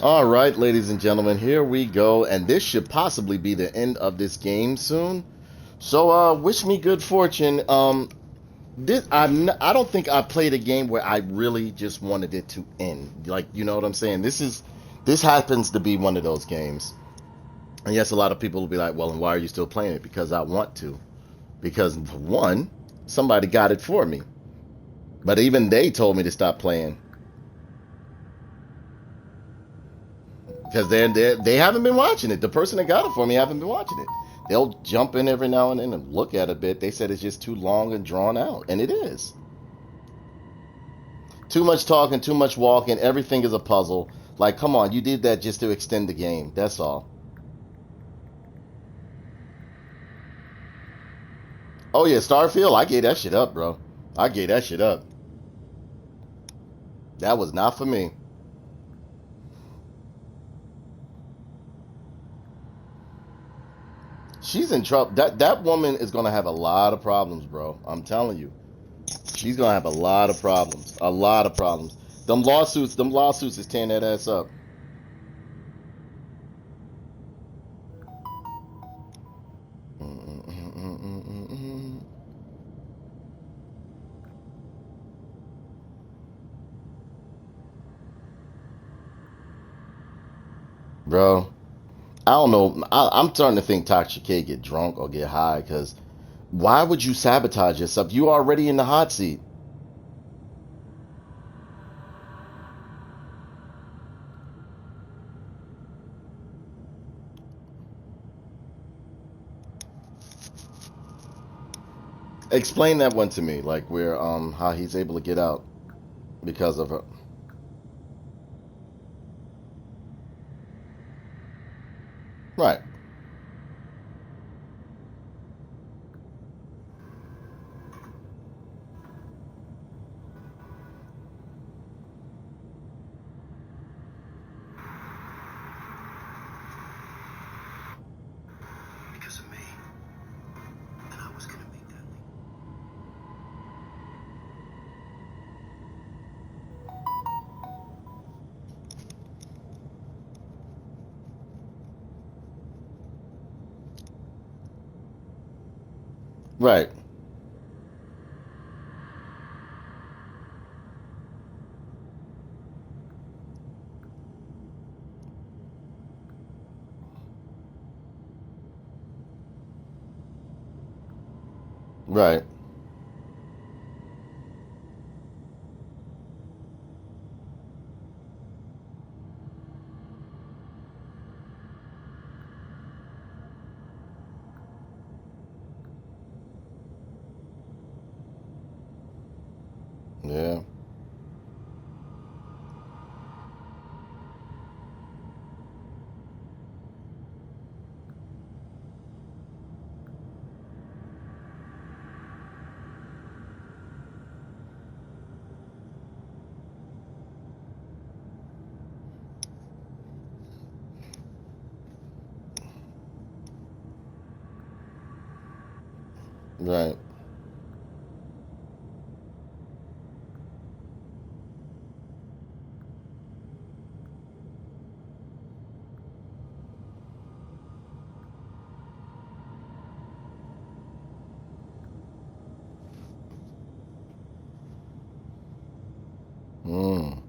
All right, ladies and gentlemen, here we go, and this should possibly be the end of this game soon. So, wish me good fortune. I don't think I played a game where I really just wanted it to end. Like, you know what I'm saying? This happens to be one of those games. And yes, a lot of people will be like, "Well, and why are you still playing it?" Because I want to. Because one, somebody got it for me, but even they told me to stop playing because they haven't been watching it. The person that got it for me haven't been watching it. They'll jump in every now and then and look at it a bit. They said it's just too long and drawn out, and it is. Too much talking, too much walking. Everything is a puzzle. Like, come on, you did that just to extend the game. That's all. Oh yeah, Starfield. I gave that shit up, bro. I gave that shit up. That was not for me. She's in trouble. That woman is gonna have a lot of problems, bro. I'm telling you. She's gonna have a lot of problems. A lot of problems. Them lawsuits is tearing that ass up. Bro, I don't know. I'm starting to think Toxic K get drunk or get high because why would you sabotage yourself? You already in the hot seat. Explain that one to me, like where how he's able to get out because of her. Right, Because of me. And I was gonna make that leap. right, right. Yeah, right. Mm,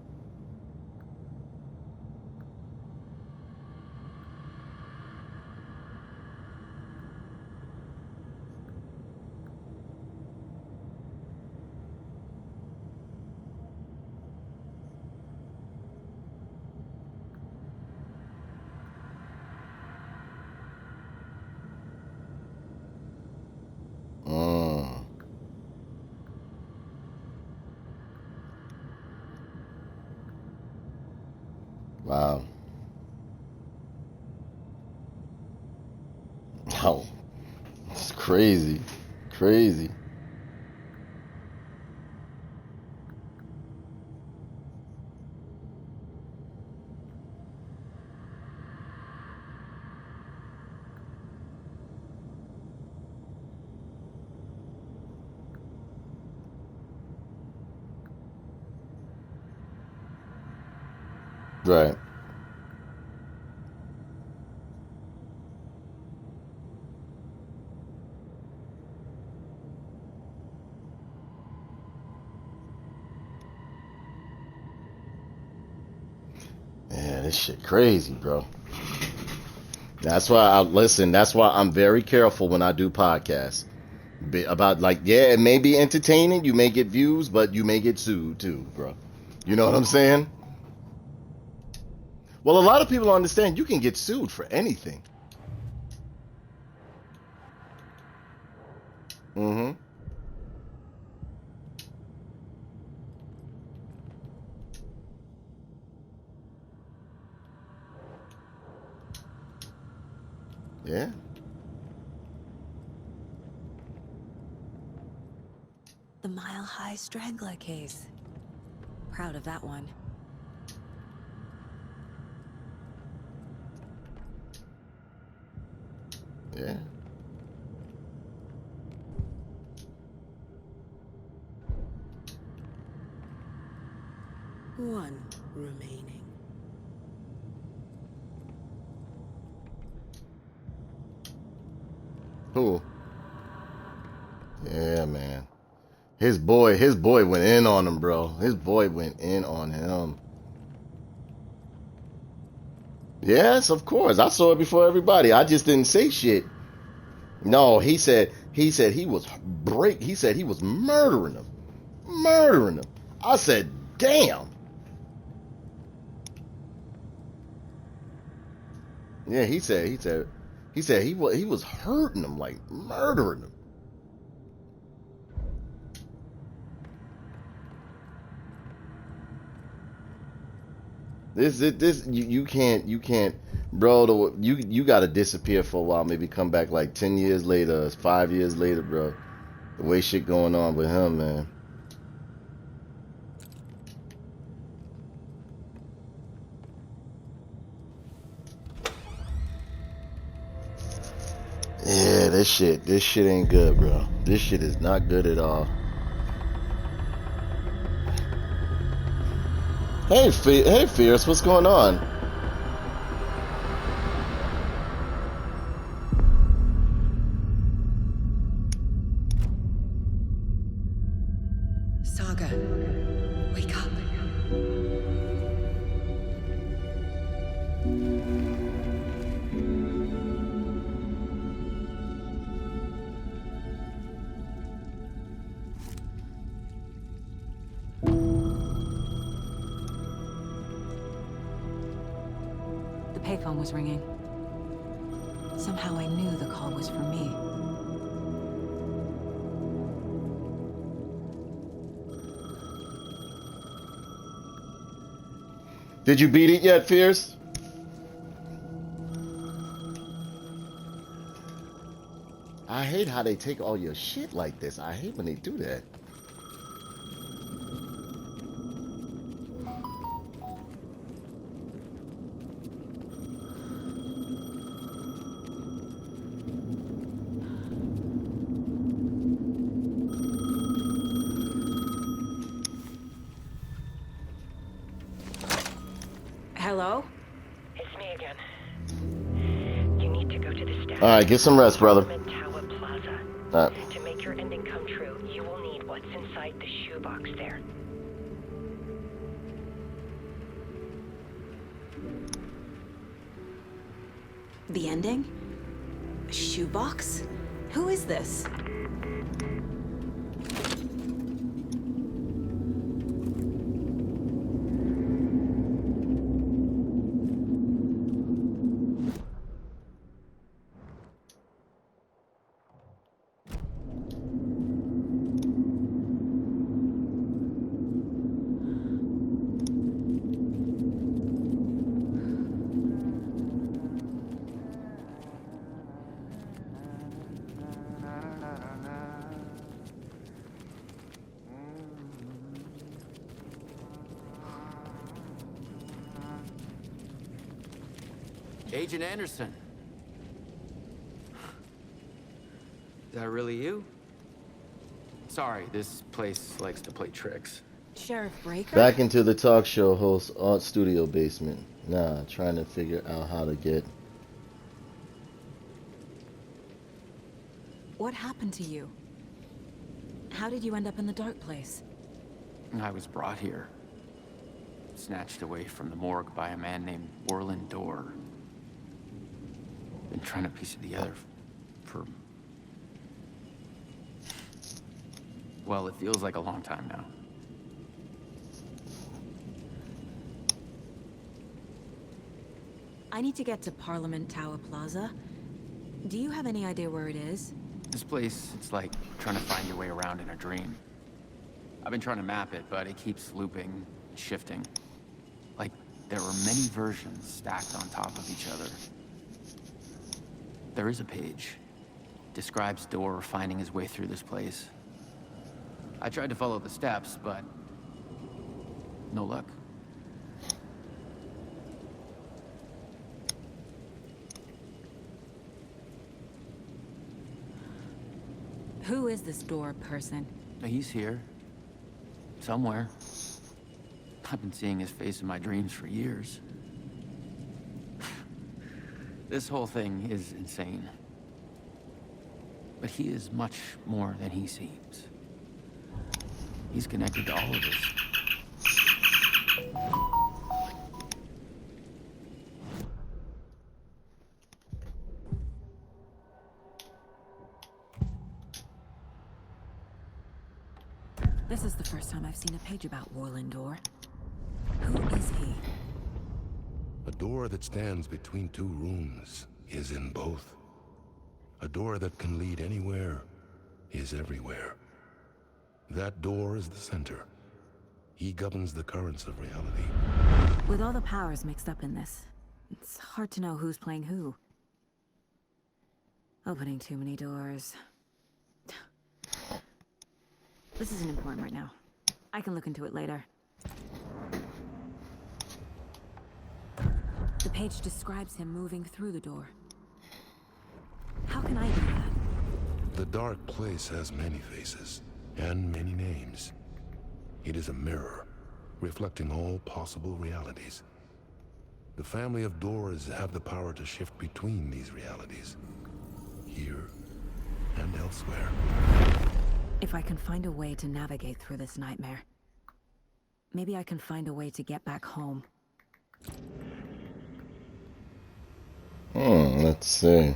mm. Wow. Oh, it's crazy, crazy. Right. This shit crazy, bro. That's why I listen. That's why I'm very careful when I do podcasts. About like, yeah, it may be entertaining. You may get views, but you may get sued too, bro. You know what I'm saying? Well, a lot of people don't understand you can get sued for anything. Mm-hmm. Yeah. The Mile High Strangler case. Proud of that one. Yeah. One remaining. Who? Yeah, man. His boy went in on him, bro. His boy went in on him. Yes, of course. I saw it before everybody. I just didn't say shit. No, he said he said he was murdering him. Murdering him. I said, damn. Yeah, he said he was hurting him, like murdering him. This you can't, bro. You got to disappear for a while. Maybe come back like 10 years later, 5 years later, bro. The way shit going on with him, man. Yeah, this shit ain't good, bro. This shit is not good at all. Hey, Fierce, what's going on? Saga, wake up. The payphone was ringing. Somehow I knew the call was for me. Did you beat it yet, Fierce? I hate how they take all your shit like this. I hate when they do that. Hello? It's me again. You need to go to the staff. All right, get some rest, brother. Tower Plaza. All right. To make your ending come true, you will need what's inside the shoebox there. The ending? A shoebox? Who is this? Agent Anderson. Is that really you? Sorry, this place likes to play tricks. Sheriff Breaker? Back into the talk show host art studio basement. Nah, trying to figure out how to get. What happened to you? How did you end up in the dark place? I was brought here. snatched away from the morgue by a man named Orland Dorr. Been trying to piece it together for... well, it feels like a long time now. I need to get to Parliament Tower Plaza. Do you have any idea where it is? This place, it's like trying to find your way around in a dream. I've been trying to map it, but it keeps looping, shifting. Like there were many versions stacked on top of each other. There is a page. Describes Dorr finding his way through this place. I tried to follow the steps, but no luck. Who is this Dorr person? He's here. Somewhere. I've been seeing his face in my dreams for years. This whole thing is insane. But he is much more than he seems. He's connected to all of us. This is the first time I've seen a page about Orland Dorr. Who is he? A door that stands between two rooms is in both. A door that can lead anywhere is everywhere. That door is the center. He governs the currents of reality. With all the powers mixed up in this, it's hard to know who's playing who. Opening too many doors. This isn't important right now. I can look into it later. The page describes him moving through the door. How can I do that? The dark place has many faces and many names. It is a mirror, reflecting all possible realities. The family of Dorrs have the power to shift between these realities, here and elsewhere. If I can find a way to navigate through this nightmare, maybe I can find a way to get back home. Let's see.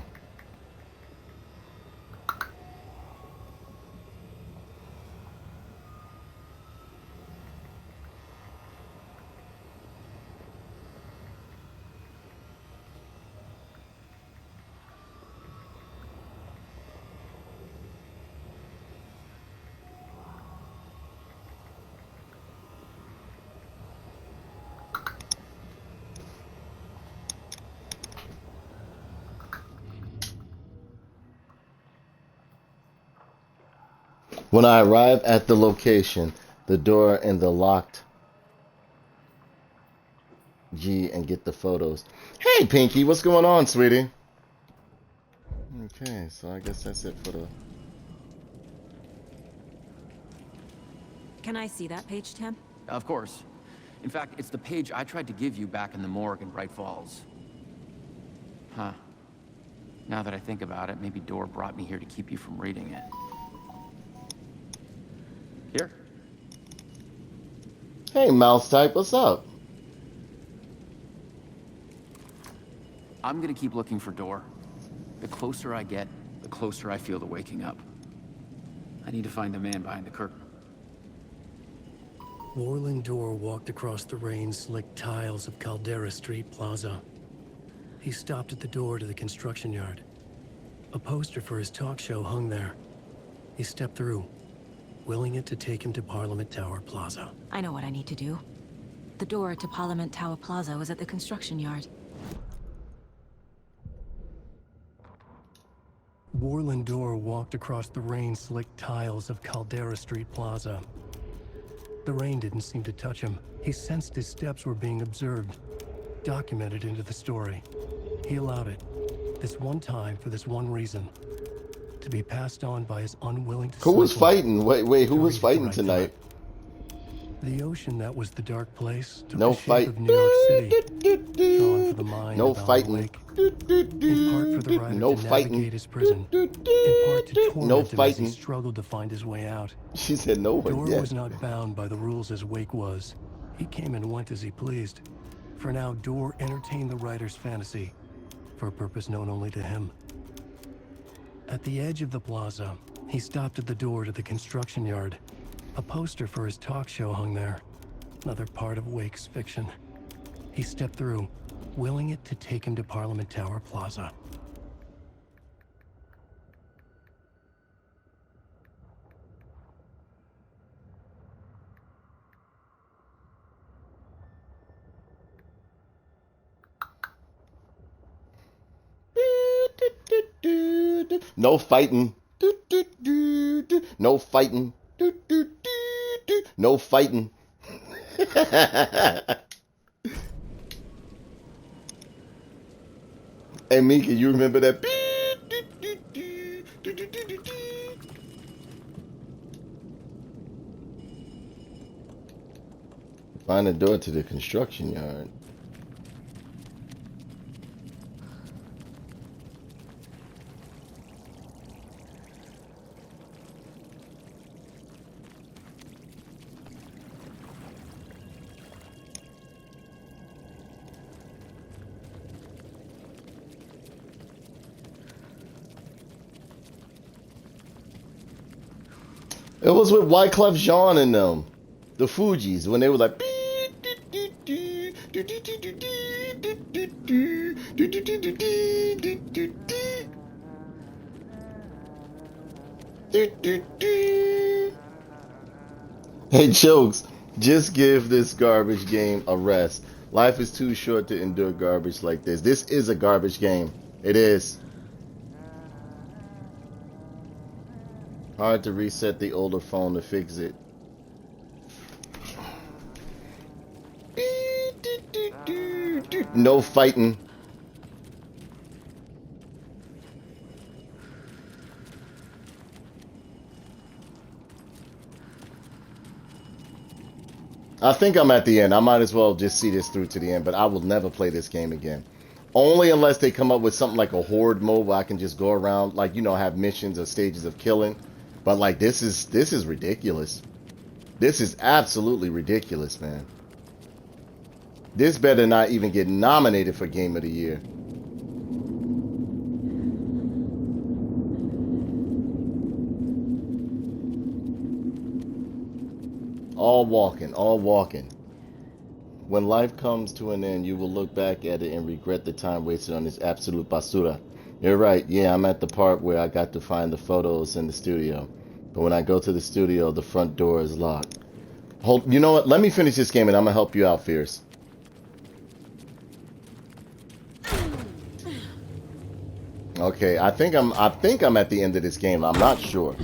When I arrive at the location, the door in the locked G and get the photos. Hey, Pinky, what's going on, sweetie? Okay, so I guess that's it for the... Can I see that page, Tim? Of course. In fact, it's the page I tried to give you back in the morgue in Bright Falls. Huh. Now that I think about it, maybe Dorr brought me here to keep you from reading it. Here. Hey, Mouse Type, what's up? I'm gonna keep looking for Dorr. The closer I get, the closer I feel to waking up. I need to find the man behind the curtain. Orland Dorr walked across the rain-slicked tiles of Caldera Street Plaza. He stopped at the door to the construction yard. A poster for his talk show hung there. He stepped through, willing it to take him to Parliament Tower Plaza. I know what I need to do. The door to Parliament Tower Plaza was at the construction yard. Orland Dorr walked across the rain-slicked tiles of Caldera Street Plaza. The rain didn't seem to touch him. He sensed his steps were being observed, documented into the story. He allowed it, this one time for this one reason, to be passed on by his unwilling to Who was slip fighting? Wait, who to was reach the fighting right tonight? The ocean that was the dark place took No the shape fight. of New York City, drawn for the mind No of Alan fighting. Wake. In part for the writer No to fighting. navigate his prison, in part to torment No him as he fighting. struggled to find his way out. She said no one Dorr yet. was not bound by the rules as Wake was. He came and went as he pleased. For now, Dorr entertained the writer's fantasy, for a purpose known only to him. At the edge of the plaza, he stopped at the door to the construction yard. A poster for his talk show hung there, another part of Wake's fiction. He stepped through, willing it to take him to Parliament Tower Plaza. No fighting. No fighting. No fighting. Hey Mika, you remember that? Find a door to the construction yard. It was with Wyclef Jean and them, the Fugees, when they were like. Hey Chokes, just give this garbage game a rest. Life is too short to endure garbage like this. This is a garbage game. It is. Hard to reset the older phone to fix it. No fighting. I think I'm at the end. I might as well just see this through to the end, but I will never play this game again. Only unless they come up with something like a horde mode where I can just go around, like, you know, have missions or stages of killing. But like this is ridiculous. This is absolutely ridiculous, man. This better not even get nominated for Game of the Year. All walking, all walking. When life comes to an end, you will look back at it and regret the time wasted on this absolute basura. You're right. Yeah, I'm at the part where I got to find the photos in the studio. But when I go to the studio, the front door is locked. Hold, you know what? Let me finish this game and I'm gonna help you out, Fierce. Okay, I think I'm at the end of this game. I'm not sure.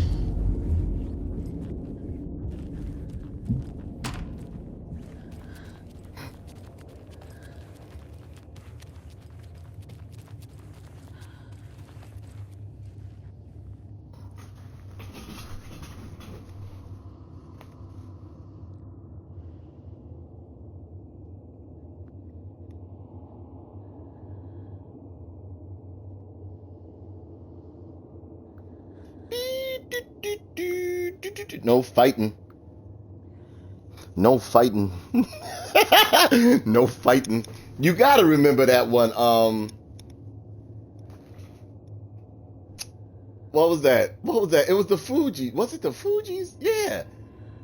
No fighting. No fighting. No fighting. You gotta remember that one. What was that? What was that? It was the Fugees. Was it the Fugees? Yeah.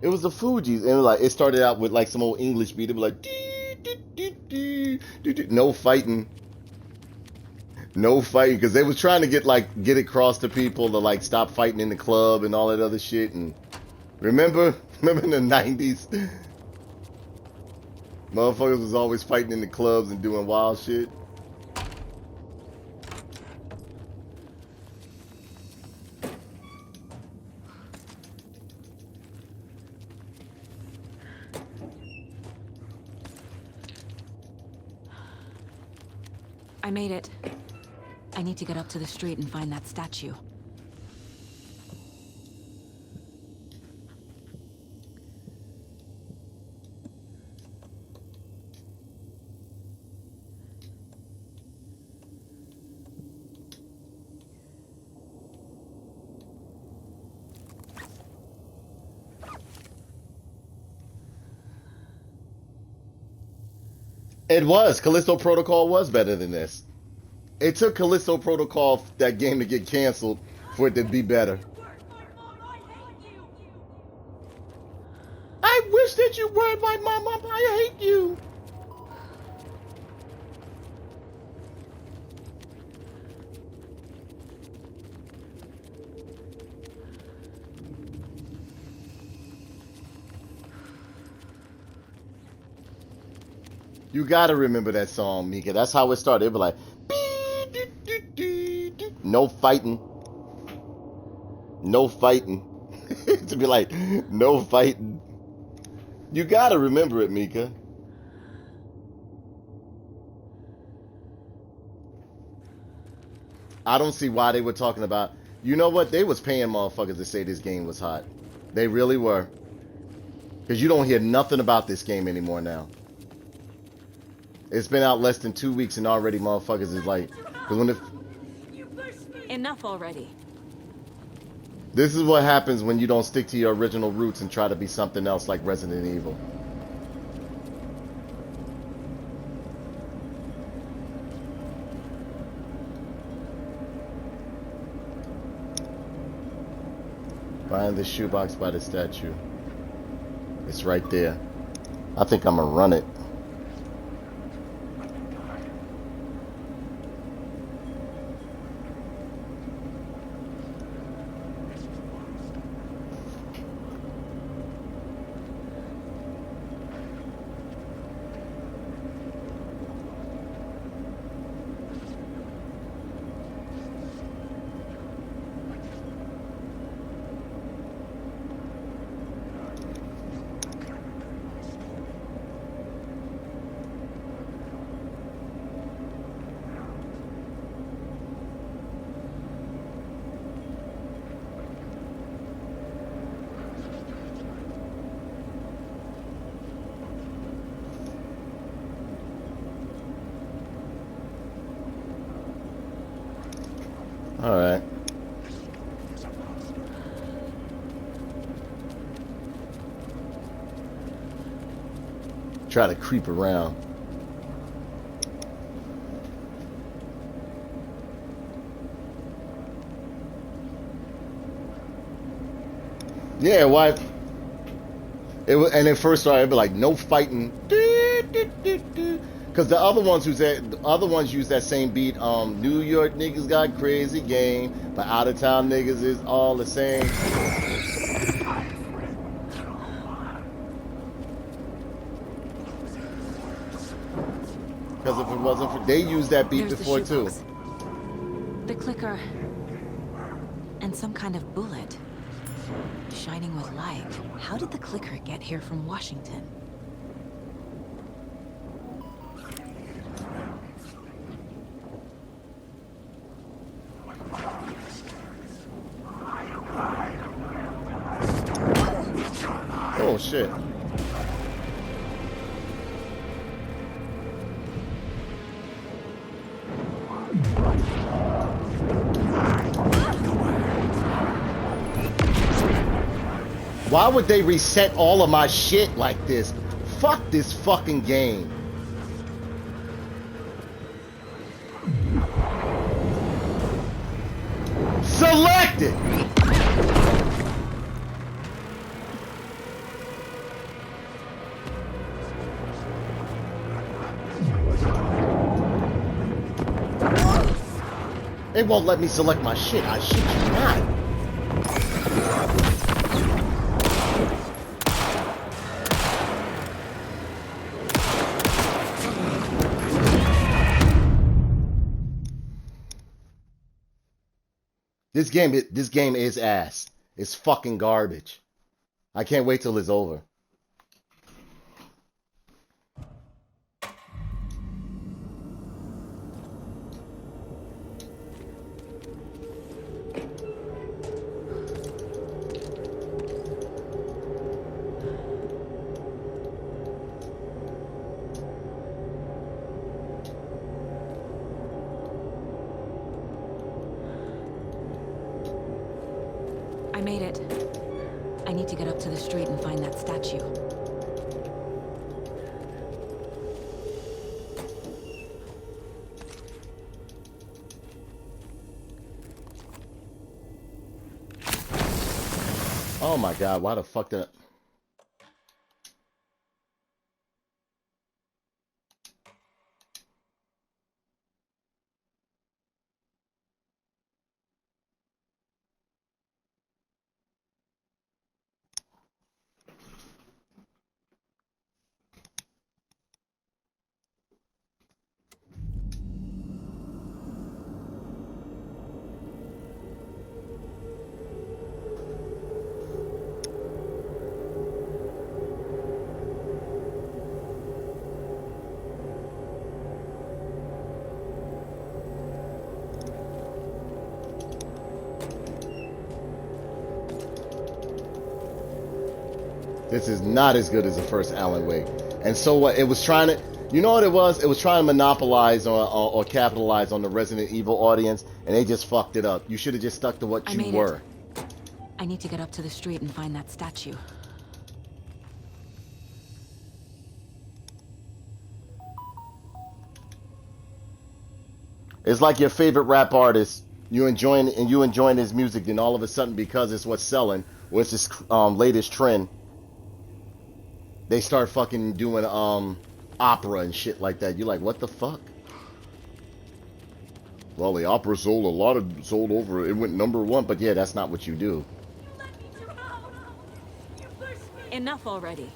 It was the Fugees. And like it started out with like some old English beat. It was like no fighting. No fighting. Because they was trying to get across to people to like stop fighting in the club and all that other shit. And remember in the 90s? Motherfuckers was always fighting in the clubs and doing wild shit. I made it. I need to get up to the street and find that statue. It was. Callisto Protocol was better than this. It took Callisto Protocol, that game, to get canceled for it to be better. I wish that you were my mama. I hate you. You gotta remember that song, Mika. That's how it started. It'd be like, no fighting. No fighting. To be like, no fighting. You gotta remember it, Mika. I don't see why they were talking about. You know what? They was paying motherfuckers to say this game was hot. They really were. Because you don't hear nothing about this game anymore now. It's been out less than 2 weeks and already motherfuckers is like, when Enough already. this is what happens when you don't stick to your original roots and try to be something else like Resident Evil. Find the shoebox by the statue. It's right there. I think I'm gonna run it. All right. Try to creep around. Yeah, why? It was, and at first started, it'd be like no fighting. Because the other ones use that same beat. New York niggas got crazy game, but out of town niggas is all the same. Because if it wasn't for, they used that beat There's before the too. shoebox. The clicker. And some kind of bullet. Shining with light. How did the clicker get here from Washington? Oh shit. Why would they reset all of my shit like this? Fuck this fucking game. Select it! They won't let me select my shit. I shit you not. This game is ass. It's fucking garbage. I can't wait till it's over. I made it. I need to get up to the street and find that statue. Oh my god, why the fuck did I... This is not as good as the first Alan Wake. And so what? It was trying to... You know what it was? It was trying to monopolize or capitalize on the Resident Evil audience, and they just fucked it up. You should have just stuck to what I you made were. it. I need to get up to the street and find that statue. It's like your favorite rap artist. You enjoying his music, then all of a sudden, because it's what's selling, or it's this latest trend, they start fucking doing opera and shit like that. You're like, what the fuck? Well, the opera sold over. It went #1, but yeah, that's not what you do. Enough already.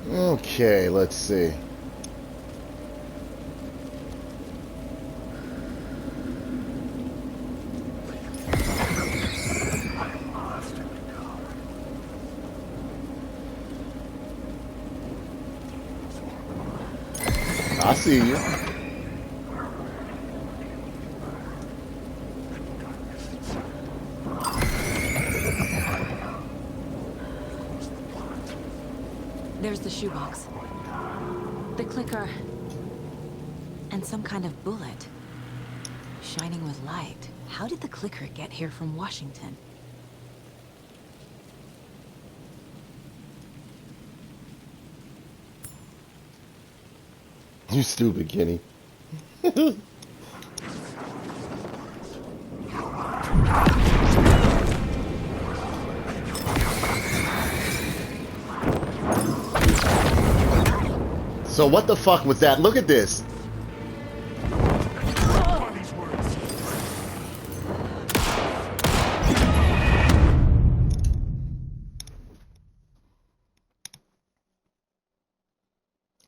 Okay, let's see. I see you. There's the shoebox. The clicker. And some kind of bullet. Shining with light. How did the clicker get here from Washington? You stupid, Kenny. So what the fuck was that? Look at this.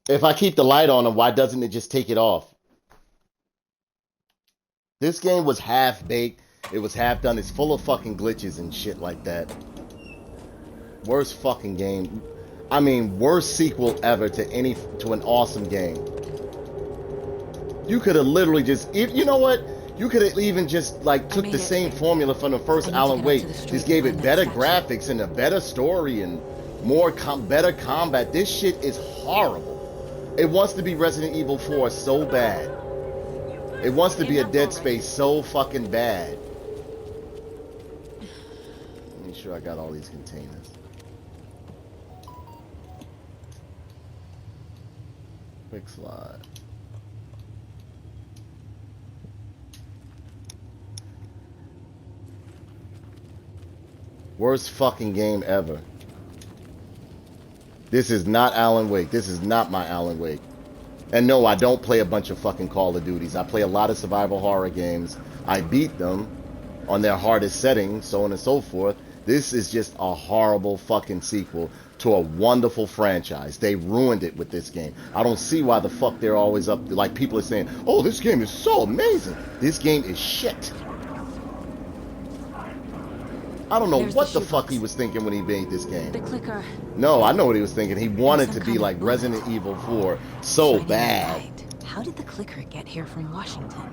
If I keep the light on him, why doesn't it just take it off? This game was half baked. It was half done. It's full of fucking glitches and shit like that. Worst fucking game. I mean, worst sequel ever to an awesome game. You could have literally just, you know what? You could have even just like took the same formula from the first Alan Wake, just gave it better graphics and a better story and more better combat. This shit is horrible. It wants to be Resident Evil 4 so bad. It wants to be a Dead Space so fucking bad. Make sure I got all these containers. Quick slide. Worst fucking game ever. This is not Alan Wake. This is not my Alan Wake. And no, I don't play a bunch of fucking Call of Duties. I play a lot of survival horror games. I beat them on their hardest settings, so on and so forth. This is just a horrible fucking sequel to a wonderful franchise. They ruined it with this game. I don't see why the fuck they're always up, like people are saying, oh, this game is so amazing. This game is shit. I don't know what the fuck he was thinking when he made this game. The clicker. No, I know what he was thinking. He wanted to be like Resident Evil 4 so bad. How did the clicker get here from Washington?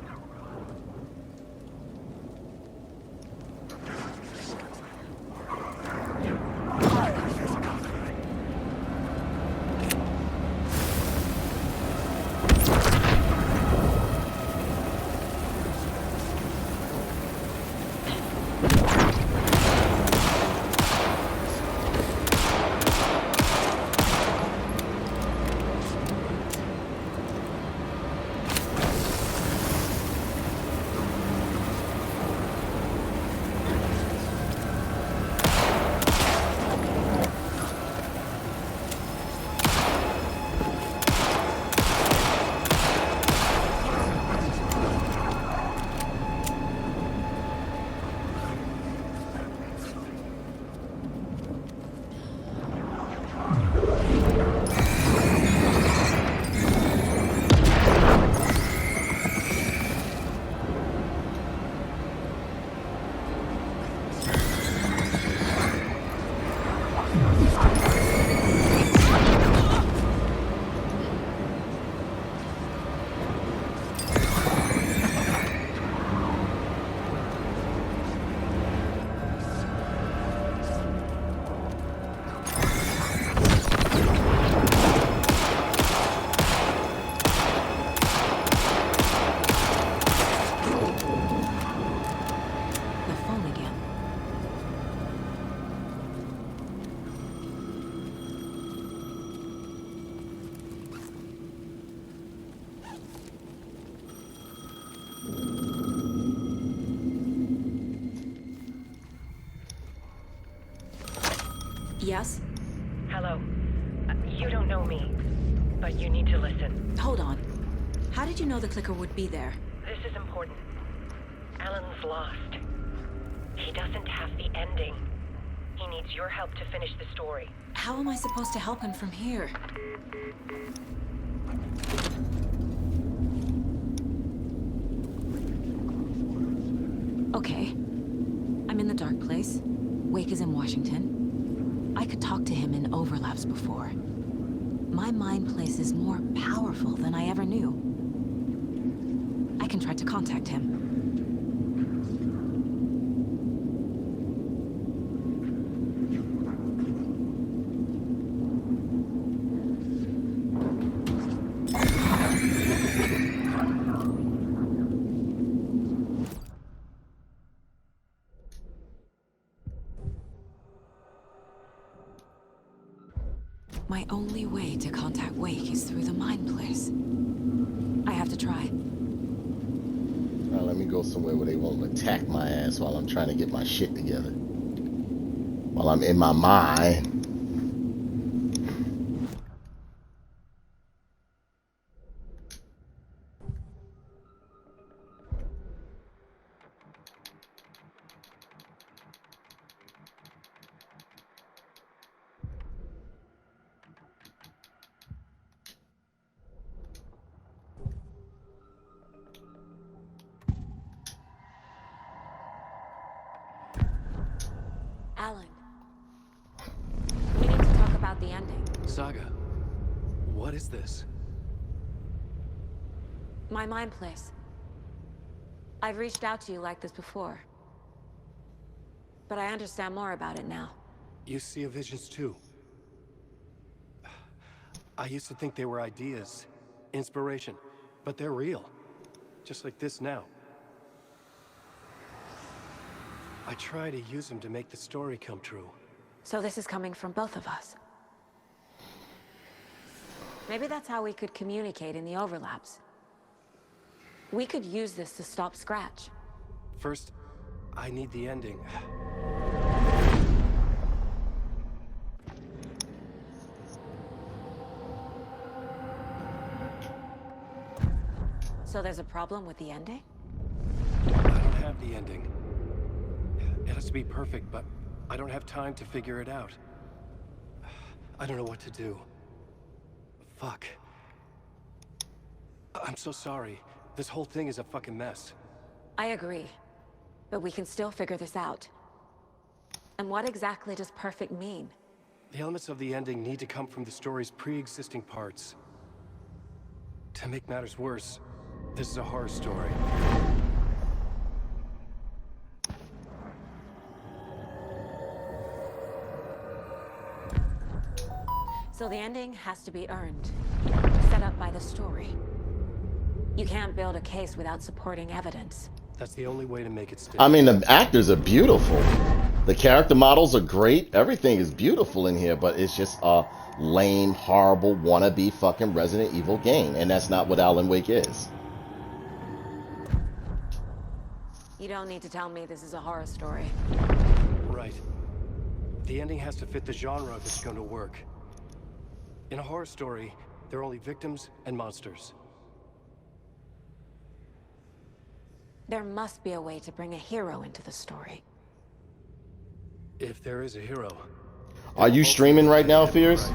Yes? Hello. You don't know me, but you need to listen. Hold on. How did you know the clicker would be there? This is important. Alan's lost. He doesn't have the ending. He needs your help to finish the story. How am I supposed to help him from here? Okay. I'm in the dark place. Wake is in Washington. I could talk to him in overlaps before. My mind place is more powerful than I ever knew. I can try to contact him. My only way to contact Wake is through the mind place. I have to try. Now let me go somewhere where they won't attack my ass while I'm trying to get my shit together. While I'm in my mind. Alan. We need to talk about the ending. Saga, what is this? My mind place. I've reached out to you like this before. But I understand more about it now. You see visions too. I used to think they were ideas, inspiration, but they're real. Just like this now. I try to use them to make the story come true. So this is coming from both of us. Maybe that's how we could communicate in the overlaps. We could use this to stop Scratch. First, I need the ending. So there's a problem with the ending? I don't have the ending. It has to be perfect, but I don't have time to figure it out. I don't know what to do. Fuck. I'm so sorry. This whole thing is a fucking mess. I agree. But we can still figure this out. And what exactly does perfect mean? The elements of the ending need to come from the story's pre-existing parts. To make matters worse, this is a horror story. So the ending has to be earned, set up by the story. You can't build a case without supporting evidence. That's the only way to make it stick. I mean, the actors are beautiful. The character models are great. Everything is beautiful in here, but it's just a lame, horrible, wannabe fucking Resident Evil game. And that's not what Alan Wake is. You don't need to tell me this is a horror story. Right. The ending has to fit the genre if it's going to work. In a horror story, there are only victims and monsters. There must be a way to bring a hero into the story. If there is a hero. Are you streaming right now, Fierce?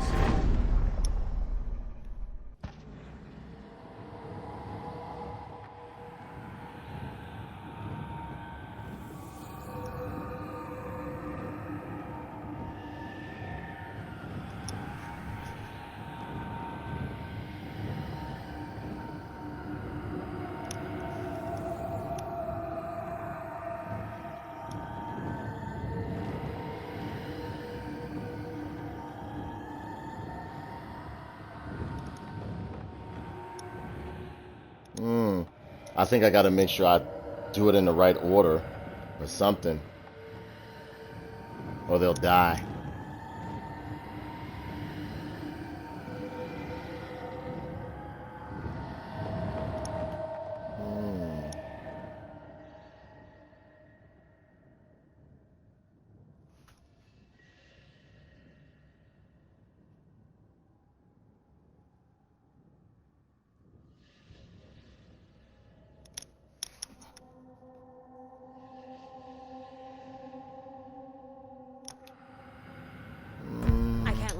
I think I gotta make sure I do it in the right order or something, or they'll die.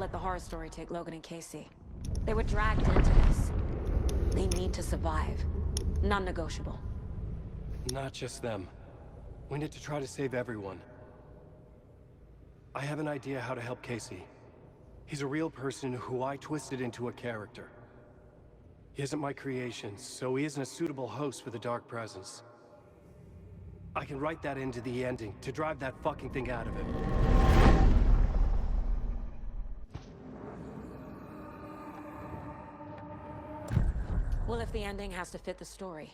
let the horror story take Logan and Casey. They were dragged into this. They need to survive. Non-negotiable. Not just them. We need to try to save everyone. I have an idea how to help Casey. He's a real person who I twisted into a character. He isn't my creation, so he isn't a suitable host for the Dark Presence. I can write that into the ending to drive that fucking thing out of him. Well, if the ending has to fit the story,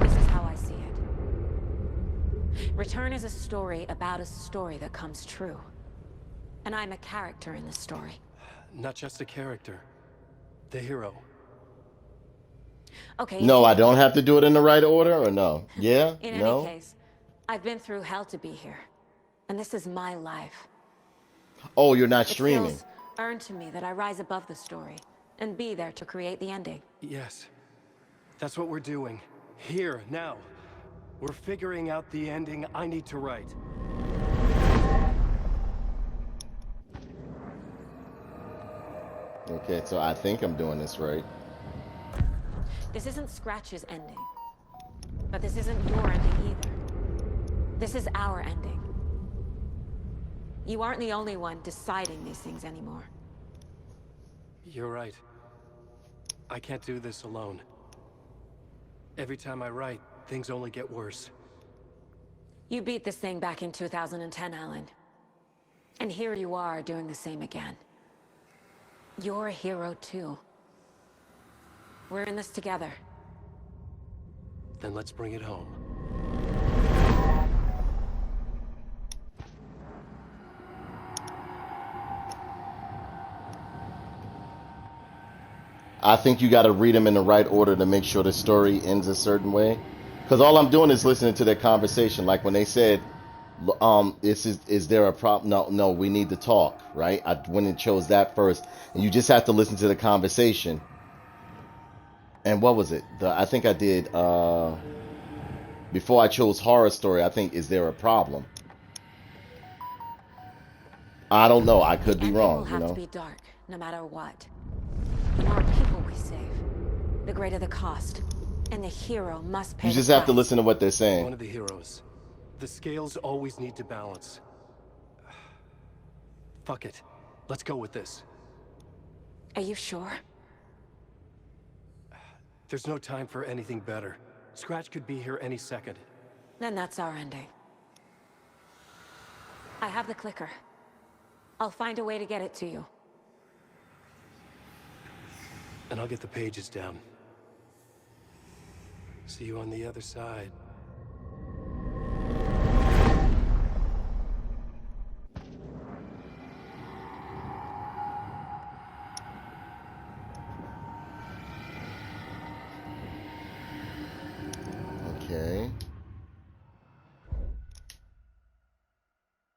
this is how I see it. Return is a story about a story that comes true. And I'm a character in this story. Not just a character. The hero. Okay. No, I don't have to do it in the right order, or no? Yeah? In No? any case, I've been through hell to be here. And this is my life. Oh, you're not It streaming. feels earned to me that I rise above the story and be there to create the ending. Yes. That's what we're doing. Here, now. We're figuring out the ending I need to write. Okay, so I think I'm doing this right. This isn't Scratch's ending. But this isn't your ending either. This is our ending. You aren't the only one deciding these things anymore. You're right. I can't do this alone. Every time I write, things only get worse. You beat this thing back in 2010, Alan. And here you are doing the same again. You're a hero too. We're in this together. Then let's bring it home. I think you got to read them in the right order to make sure the story ends a certain way. Because all I'm doing is listening to their conversation. Like when they said, is there a problem? No, we need to talk, right? I went and chose that first. And you just have to listen to the conversation. And what was it? I think I did, before I chose horror story, I think, is there a problem? I don't know. I could be And wrong, it you will have know? to be dark, no matter what. The more people we save, the greater the cost. And the hero must pay You the just have to price. listen to what they're One saying. of the heroes. The scales always need to balance. Fuck it. Let's go with this. Are you sure? There's no time for anything better. Scratch could be here any second. Then that's our ending. I have the clicker. I'll find a way to get it to you. And I'll get the pages down. See you on the other side. Okay.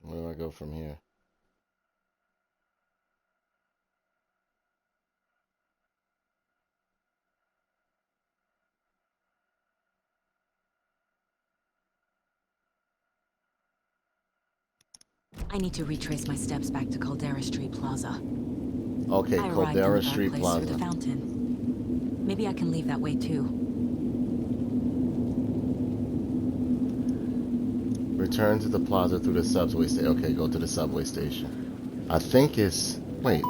Where do I go from here? I need to retrace my steps back to Caldera Street Plaza. Okay, I arrived in the Caldera dark Street place Plaza. through the fountain. Maybe I can leave that way too. Return to the plaza through the subway station. Okay, go to the subway station. I think it's... Wait.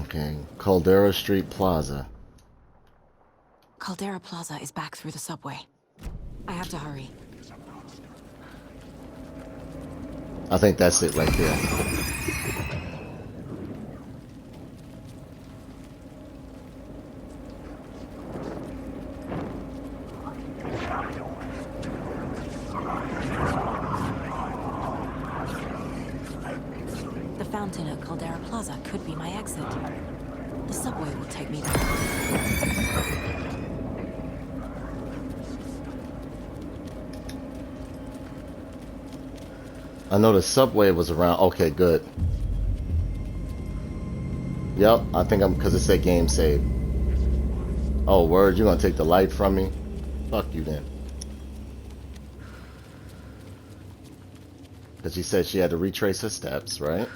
Okay, Caldera Street Plaza. Caldera Plaza is back through the subway. I have to hurry. I think that's it right there. The fountain at Caldera Plaza could be my exit. The subway will take me there. I know the subway was around. Okay, good. Yep, I think I'm... Because it said game save. Oh, word, you're gonna take the light from me? Fuck you then. Because she said she had to retrace her steps, right?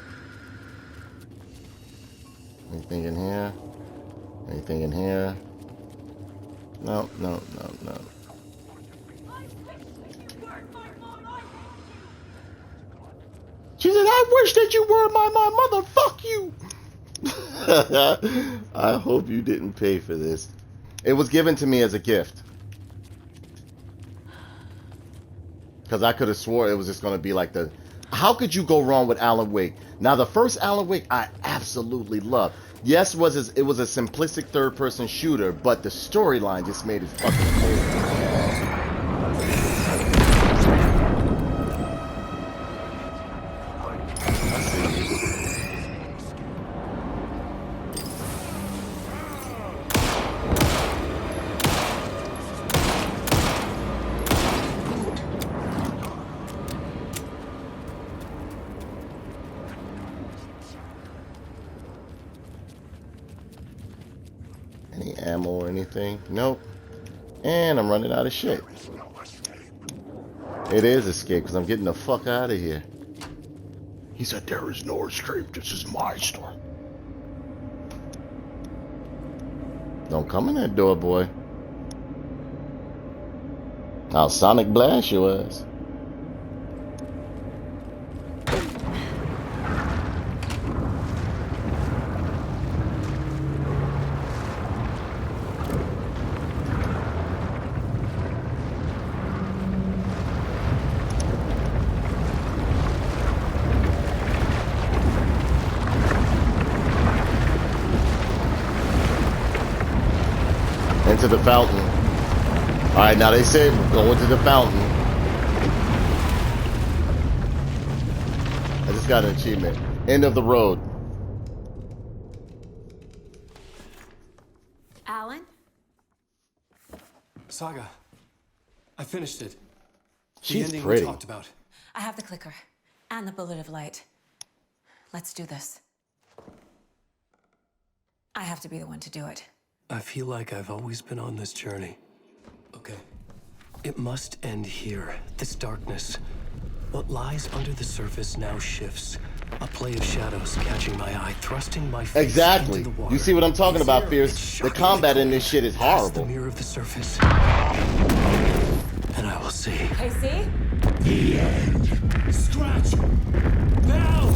Anything in here? Anything in here? No, no, no, no. She said, I wish that you were my mother. Fuck you. I hope you didn't pay for this. It was given to me as a gift. Because I could have swore it was just going to be like the... How could you go wrong with Alan Wake? Now, the first Alan Wake, I absolutely loved. Yes, it was a simplistic third-person shooter, but the storyline just made it fucking amazing. Any ammo or anything? Nope. And I'm running out of shit. It is escape because I'm getting the fuck out of here. He said there is no escape. This is my story. Don't come in that door, boy. I'll Sonic blast your ass. Into the fountain. Alright, now they said go into the fountain. I just got an achievement. End of the road. Alan? Saga, I finished it. She's the ending pretty. we talked about. I have the clicker and the bullet of light. Let's do this. I have to be the one to do it. I feel like I've always been on this journey. Okay. It must end here. This darkness. What lies under the surface now shifts. A play of shadows catching my eye, thrusting my face Exactly. into the water. You see what I'm talking about, Fierce? It's The shockingly combat in cold. this shit is Past the horrible. mirror of the surface. And I will see. Hey, see? The end. Scratch! Now!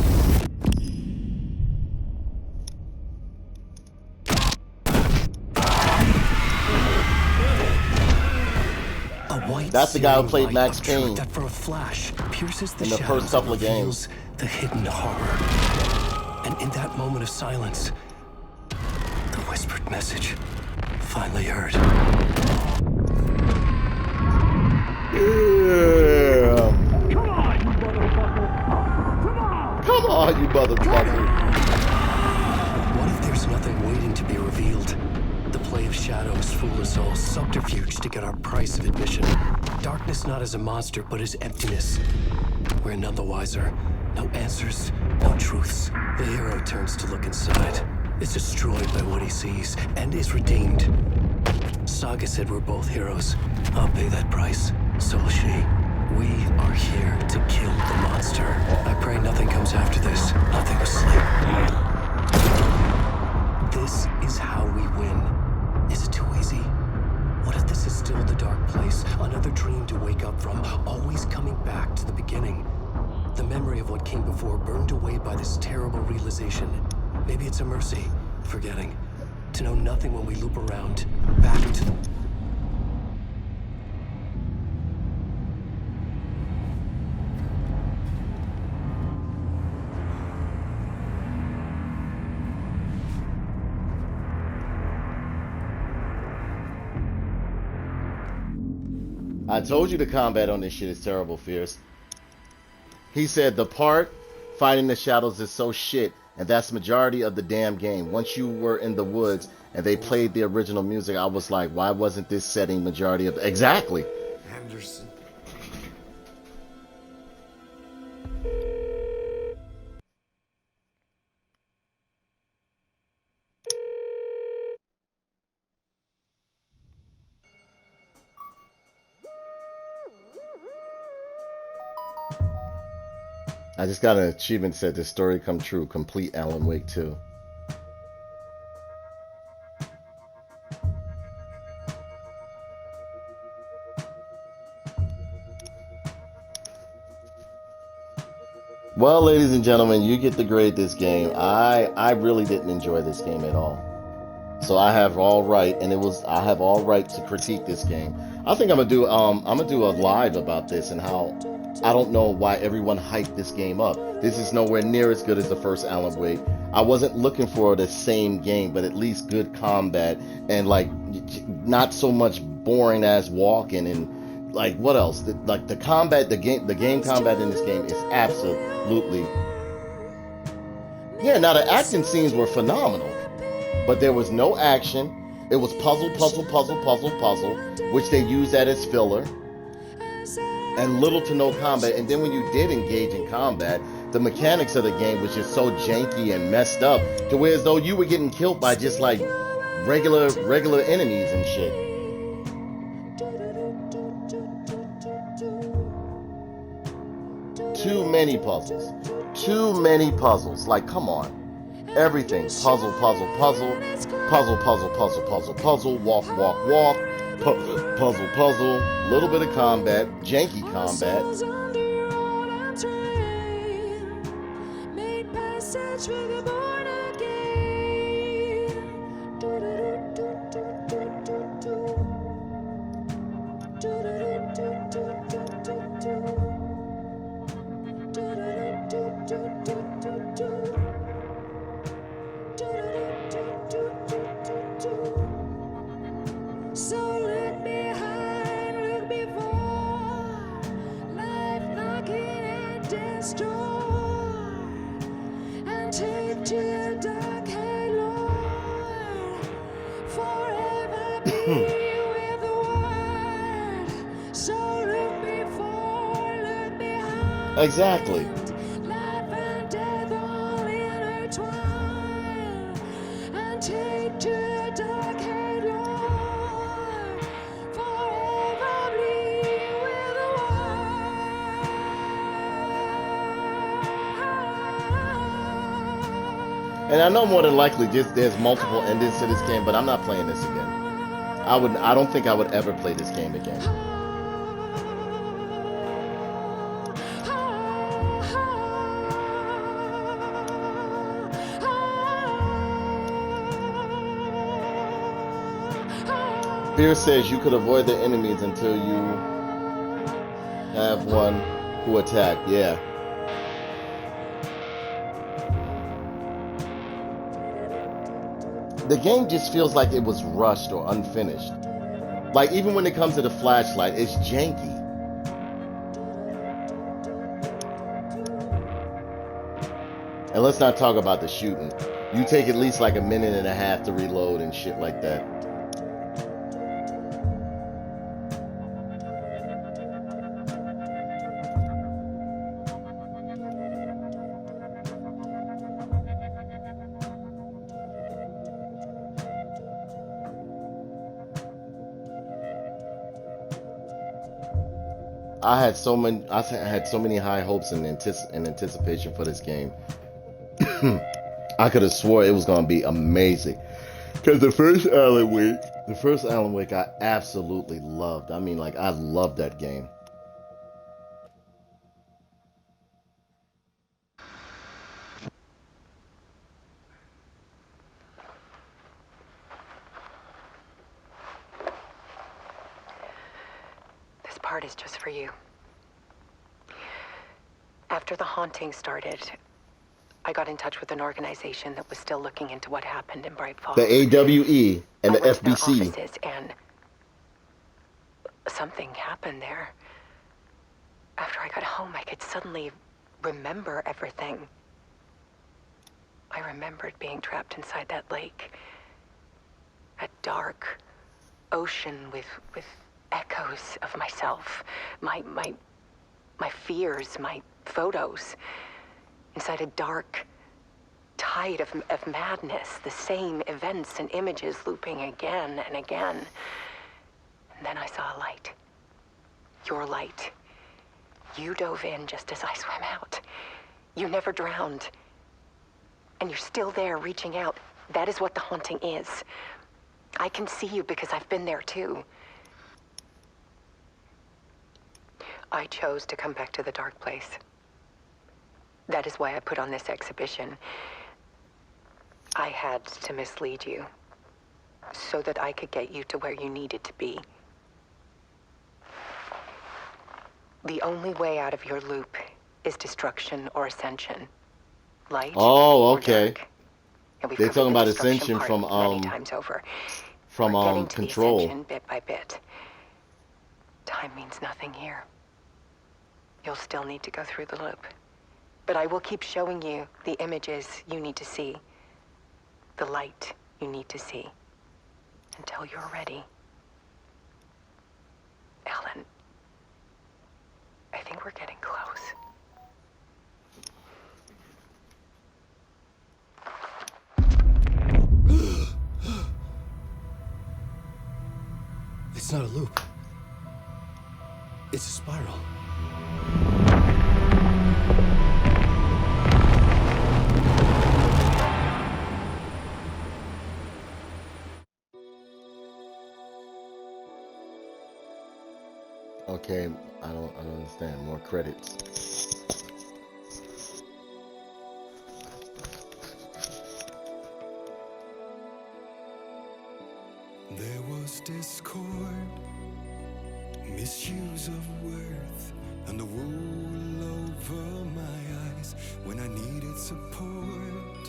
That's the guy who played Max Payne that for a flash pierces the in the shadows first couple of and games. reveals the hidden horror. And in that moment of silence, the whispered message finally heard. Yeah. Come on, you motherfucker. What if there's nothing waiting to be revealed? The play of shadows fool us all, subterfuge to get our price of admission. Darkness not as a monster, but as emptiness. We're none the wiser. No answers, no truths. The hero turns to look inside. Is destroyed by what he sees, and is redeemed. Saga said we're both heroes. I'll pay that price. So will she. We are here to kill the monster. I pray nothing comes after this. Nothing but sleep. This is how we win. Is it too easy? What if this is still the dark place? Another dream to wake up from, always coming back to the beginning. The memory of what came before burned away by this terrible realization. Maybe it's a mercy, forgetting. To know nothing when we loop around, back to the... I told you the combat on this shit is terrible, Fierce. He said the part fighting the shadows is so shit, and that's majority of the damn game. Once you were in the woods and they played the original music, I was like, why wasn't this setting majority of... Exactly. Anderson. I just got an achievement said this story come true. Complete Alan Wake 2. Well, ladies and gentlemen, you get to grade this game. I really didn't enjoy this game at all. So I have all right, and I have all right to critique this game. I think I'm gonna do a live about this and how I don't know why everyone hyped this game up. This is nowhere near as good as the first Alan Wake. I wasn't looking for the same game, but at least good combat and like not so much boring ass walking and like what else? The combat, the game combat in this game is absolutely yeah. Now the action scenes were phenomenal, but there was no action. It was puzzle, which they used that as filler, and little to no combat. And then when you did engage in combat, the mechanics of the game was just so janky and messed up to where as though you were getting killed by just like regular enemies and shit. Too many puzzles. Like, come on. Everything. Puzzle. Walk. Puzzle. Little bit of combat. Janky combat. Exactly. And I know more than likely there's multiple endings to this game, but I'm not playing this again. I don't think I would ever play this game again. Fear says you could avoid the enemies until you have one who attack. Yeah. The game just feels like it was rushed or unfinished. Like, even when it comes to the flashlight, it's janky. And let's not talk about the shooting. You take at least like a minute and a half to reload and shit like that. I had so many high hopes and anticipation for this game. I could have swore it was gonna be amazing. Cause the first Alan Wake I absolutely loved. I mean, like, I loved that game. This part is just for you. After the haunting started, I got in touch with an organization that was still looking into what happened in Bright Falls. The AWE and the I went to their FBC. offices, and something happened there. After I got home, I could suddenly remember everything. I remembered being trapped inside that lake. A dark ocean with echoes of myself. My fears, my photos. Inside a dark tide of madness. The same events and images looping again and again. And then I saw a light. Your light. You dove in just as I swam out. You never drowned. And you're still there reaching out. That is what the haunting is. I can see you because I've been there too. I chose to come back to the dark place. That is why I put on this exhibition. I had to mislead you, so that I could get you to where you needed to be. The only way out of your loop is destruction or ascension. Light. Oh, or okay. dark. And we've They're covered talking the about destruction ascension part from many times over. from We're getting to the Control. ascension bit by bit. Time means nothing here. You'll still need to go through the loop. But I will keep showing you the images you need to see. The light you need to see. Until you're ready. Alan, I think we're getting close. It's not a loop. It's a spiral. Okay, I don't understand. More credits. There was discord, misuse of worth, and the wool over my eyes when I needed support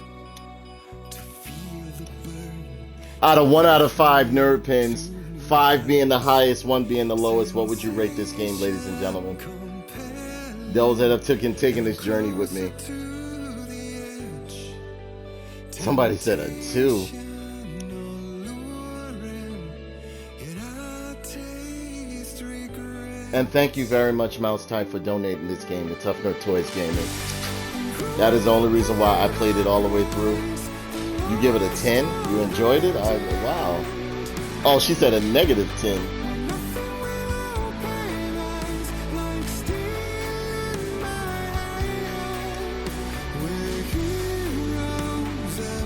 to feel the burn. Out of 1 out of 5 nerd pins, 5 being the highest, 1 being the lowest, what would you rate this game, ladies and gentlemen? Those that have taken this journey with me. Somebody said a 2. And thank you very much, Mouse Time, for donating this game to Tough Nerd Toys Gaming. That is the only reason why I played it all the way through. You give it a 10? You enjoyed it? Wow. Oh, she said a negative 10.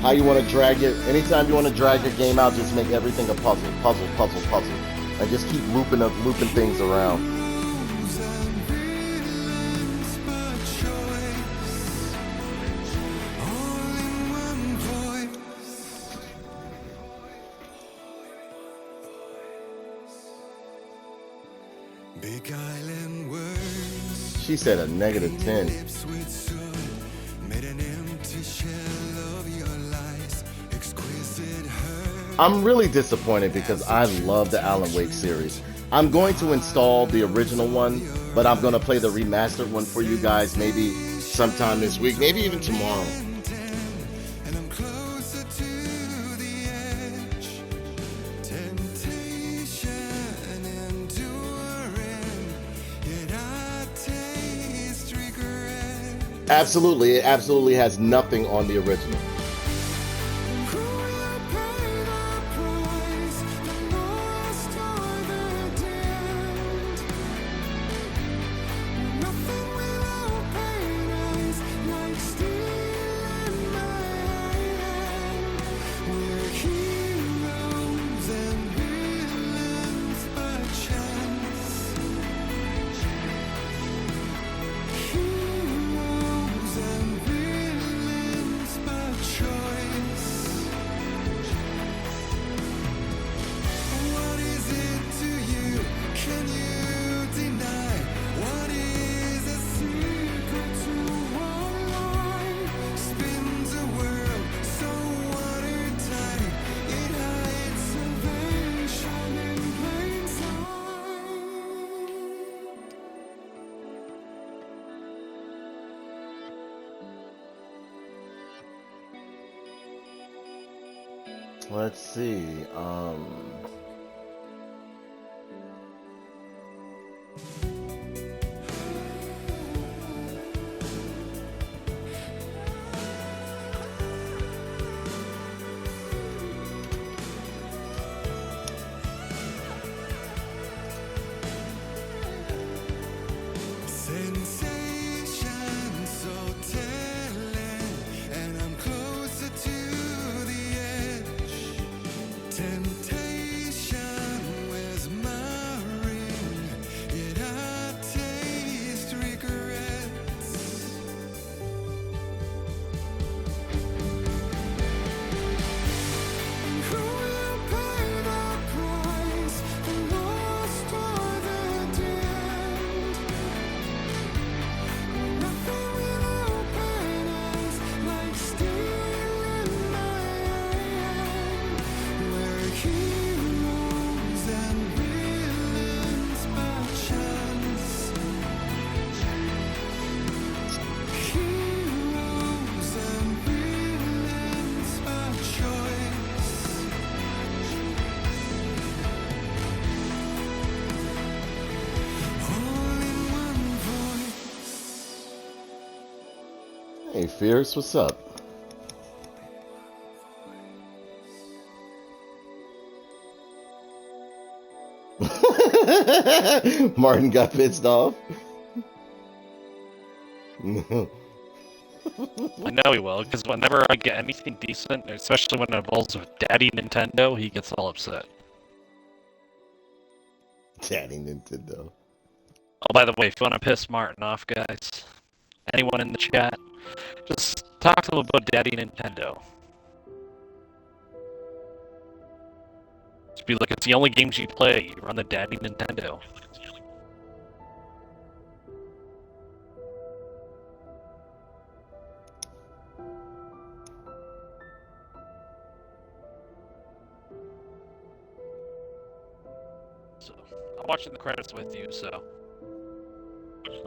How you want to drag it? Anytime you want to drag your game out, just make everything a puzzle. And just keep looping things around. Big island words. She said a negative 10. Lips with soot, made an empty shell of your lies. Exquisite hurt. I'm really disappointed because I love the Alan Wake series. I'm going to install the original one, but I'm going to play the remastered one for you guys maybe sometime this week, maybe even tomorrow. And I'm closer to the edge. Temptation enduring, yet I taste regret. Absolutely, it absolutely has nothing on the original. Let's see. Sensation so tense. Hey, Fierce, what's up? Martin got pissed off. I know he will, because whenever I get anything decent, especially when it involves with Daddy Nintendo, he gets all upset. Daddy Nintendo. Oh, by the way, if you want to piss Martin off, guys, anyone in the chat, just talk to him about Daddy Nintendo. Just be like, it's the only games you play. You run the Daddy Nintendo. So, I'm watching the credits with you, so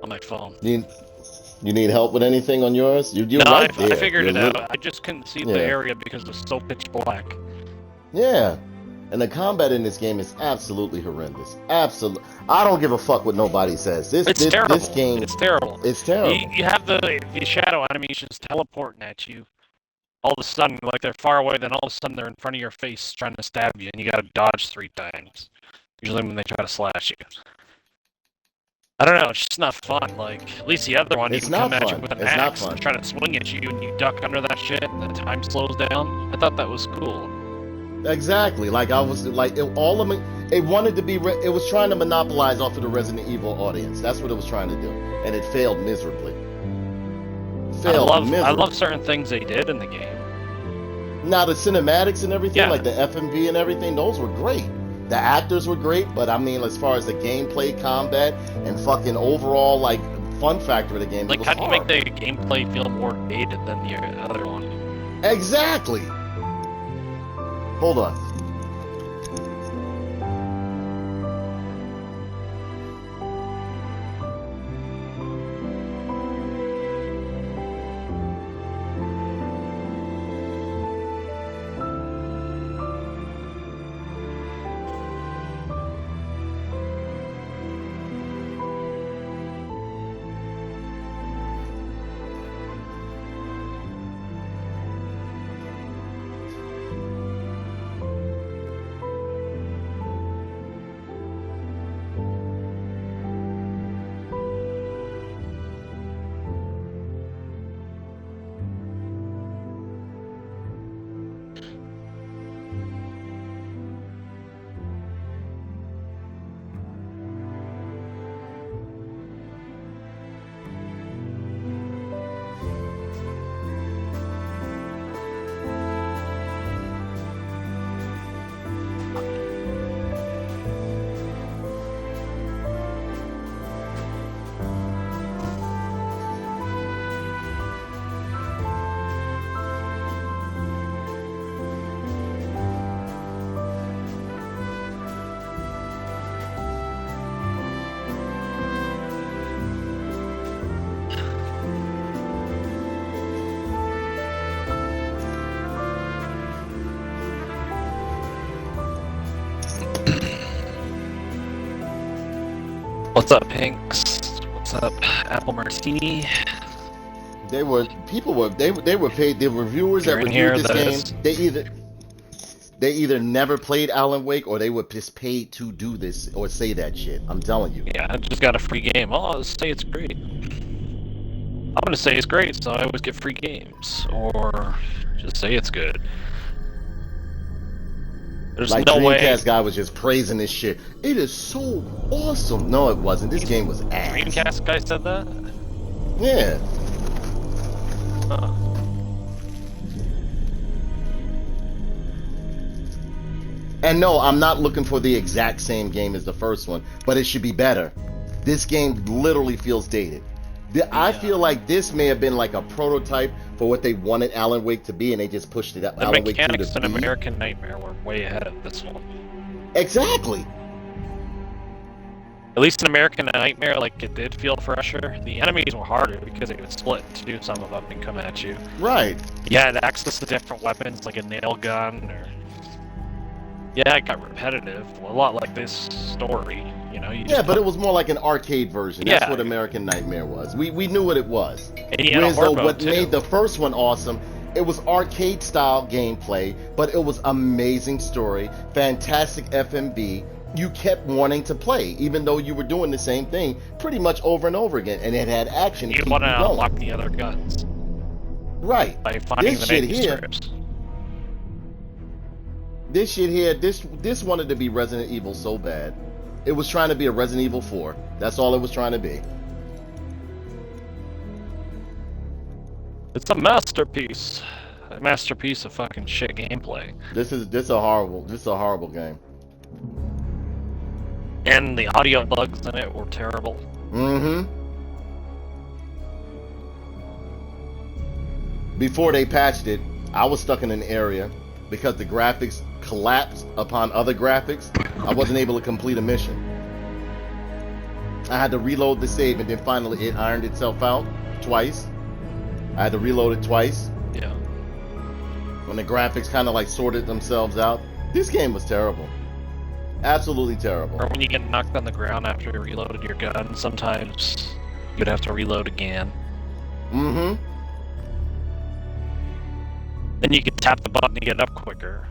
on my phone. You need help with anything on yours? You're No, right I there. figured You're it lit- out. I just couldn't see Yeah. the area because it was so pitch black. Yeah. And the combat in this game is absolutely horrendous. Absolutely. I don't give a fuck what nobody says. It's terrible. This game, It's terrible. it's terrible. You have the shadow enemies just teleporting at you. All of a sudden, like they're far away, then all of a sudden they're in front of your face trying to stab you, and you gotta dodge 3 times. Usually when they try to slash you. I don't know, it's just not fun. Like, at least the other one, It's you can come not at you fun. with an It's not axe fun. and try to swing at you, and you duck under that shit, and the time slows down. I thought that was cool. Exactly. Like I was like all of it wanted to be. It was trying to monopolize off of the Resident Evil audience. That's what it was trying to do, and it failed miserably. I love certain things they did in the game. Now the cinematics and everything, Yeah. like the FMV and everything, those were great. The actors were great, but I mean, as far as the gameplay, combat, and fucking overall like fun factor of the game, Like, it was how do you hard. make the gameplay feel more dated than the other one? Exactly. Hold on. What's up, Pinks? What's up, Apple Martini? They were paid. The reviewers that You're in here, reviewed this that game, they either never played Alan Wake or they were just paid to do this or say that shit. I'm telling you. Yeah, I just got a free game. Oh, I'll say it's great. I'm gonna say it's great, so I always get free games. Or just say it's good. There's Like no Dreamcast way. guy was just praising this shit. It is so awesome. No, it wasn't. This game was ass. Dreamcast guy said that? Yeah. Huh. And no, I'm not looking for the exact same game as the first one, but it should be better. This game literally feels dated. I feel like this may have been like a prototype for what they wanted Alan Wake to be, and they just pushed it up. The Alan Wake 2 mechanics to in be. American Nightmare were way ahead of this one. Exactly. At least in American Nightmare, like, it did feel fresher. The enemies were harder because they would split to do some of them and come at you. Right. You had access to different weapons, like a nail gun, or... Yeah, it got repetitive, a lot like this story. You know, you Yeah, just but it was more like an arcade version. That's Yeah. what American Nightmare was. We knew what it was. And you had a Whereas though horde mode, what too. made the first one awesome, it was arcade style gameplay, but it was amazing story, fantastic FMV. You kept wanting to play, even though you were doing the same thing pretty much over and over again, and it had action. To you keep want to you going. unlock the other guns Right. by finding This the shit here, manuscripts. this shit here, this wanted to be Resident Evil so bad. It was trying to be a Resident Evil 4. That's all it was trying to be. It's a masterpiece. A masterpiece of fucking shit gameplay. This is a horrible game. And the audio bugs in it were terrible. Mm-hmm. Before they patched it, I was stuck in an area because the graphics collapsed upon other graphics. I wasn't able to complete a mission. I had to reload the save, and then finally it ironed itself out twice. I had to reload it twice. Yeah. When the graphics kind of like sorted themselves out. This game was terrible. Absolutely terrible. Or when you get knocked on the ground after you reloaded your gun, sometimes you'd have to reload again. Mm-hmm. Then you could tap the button to get up quicker.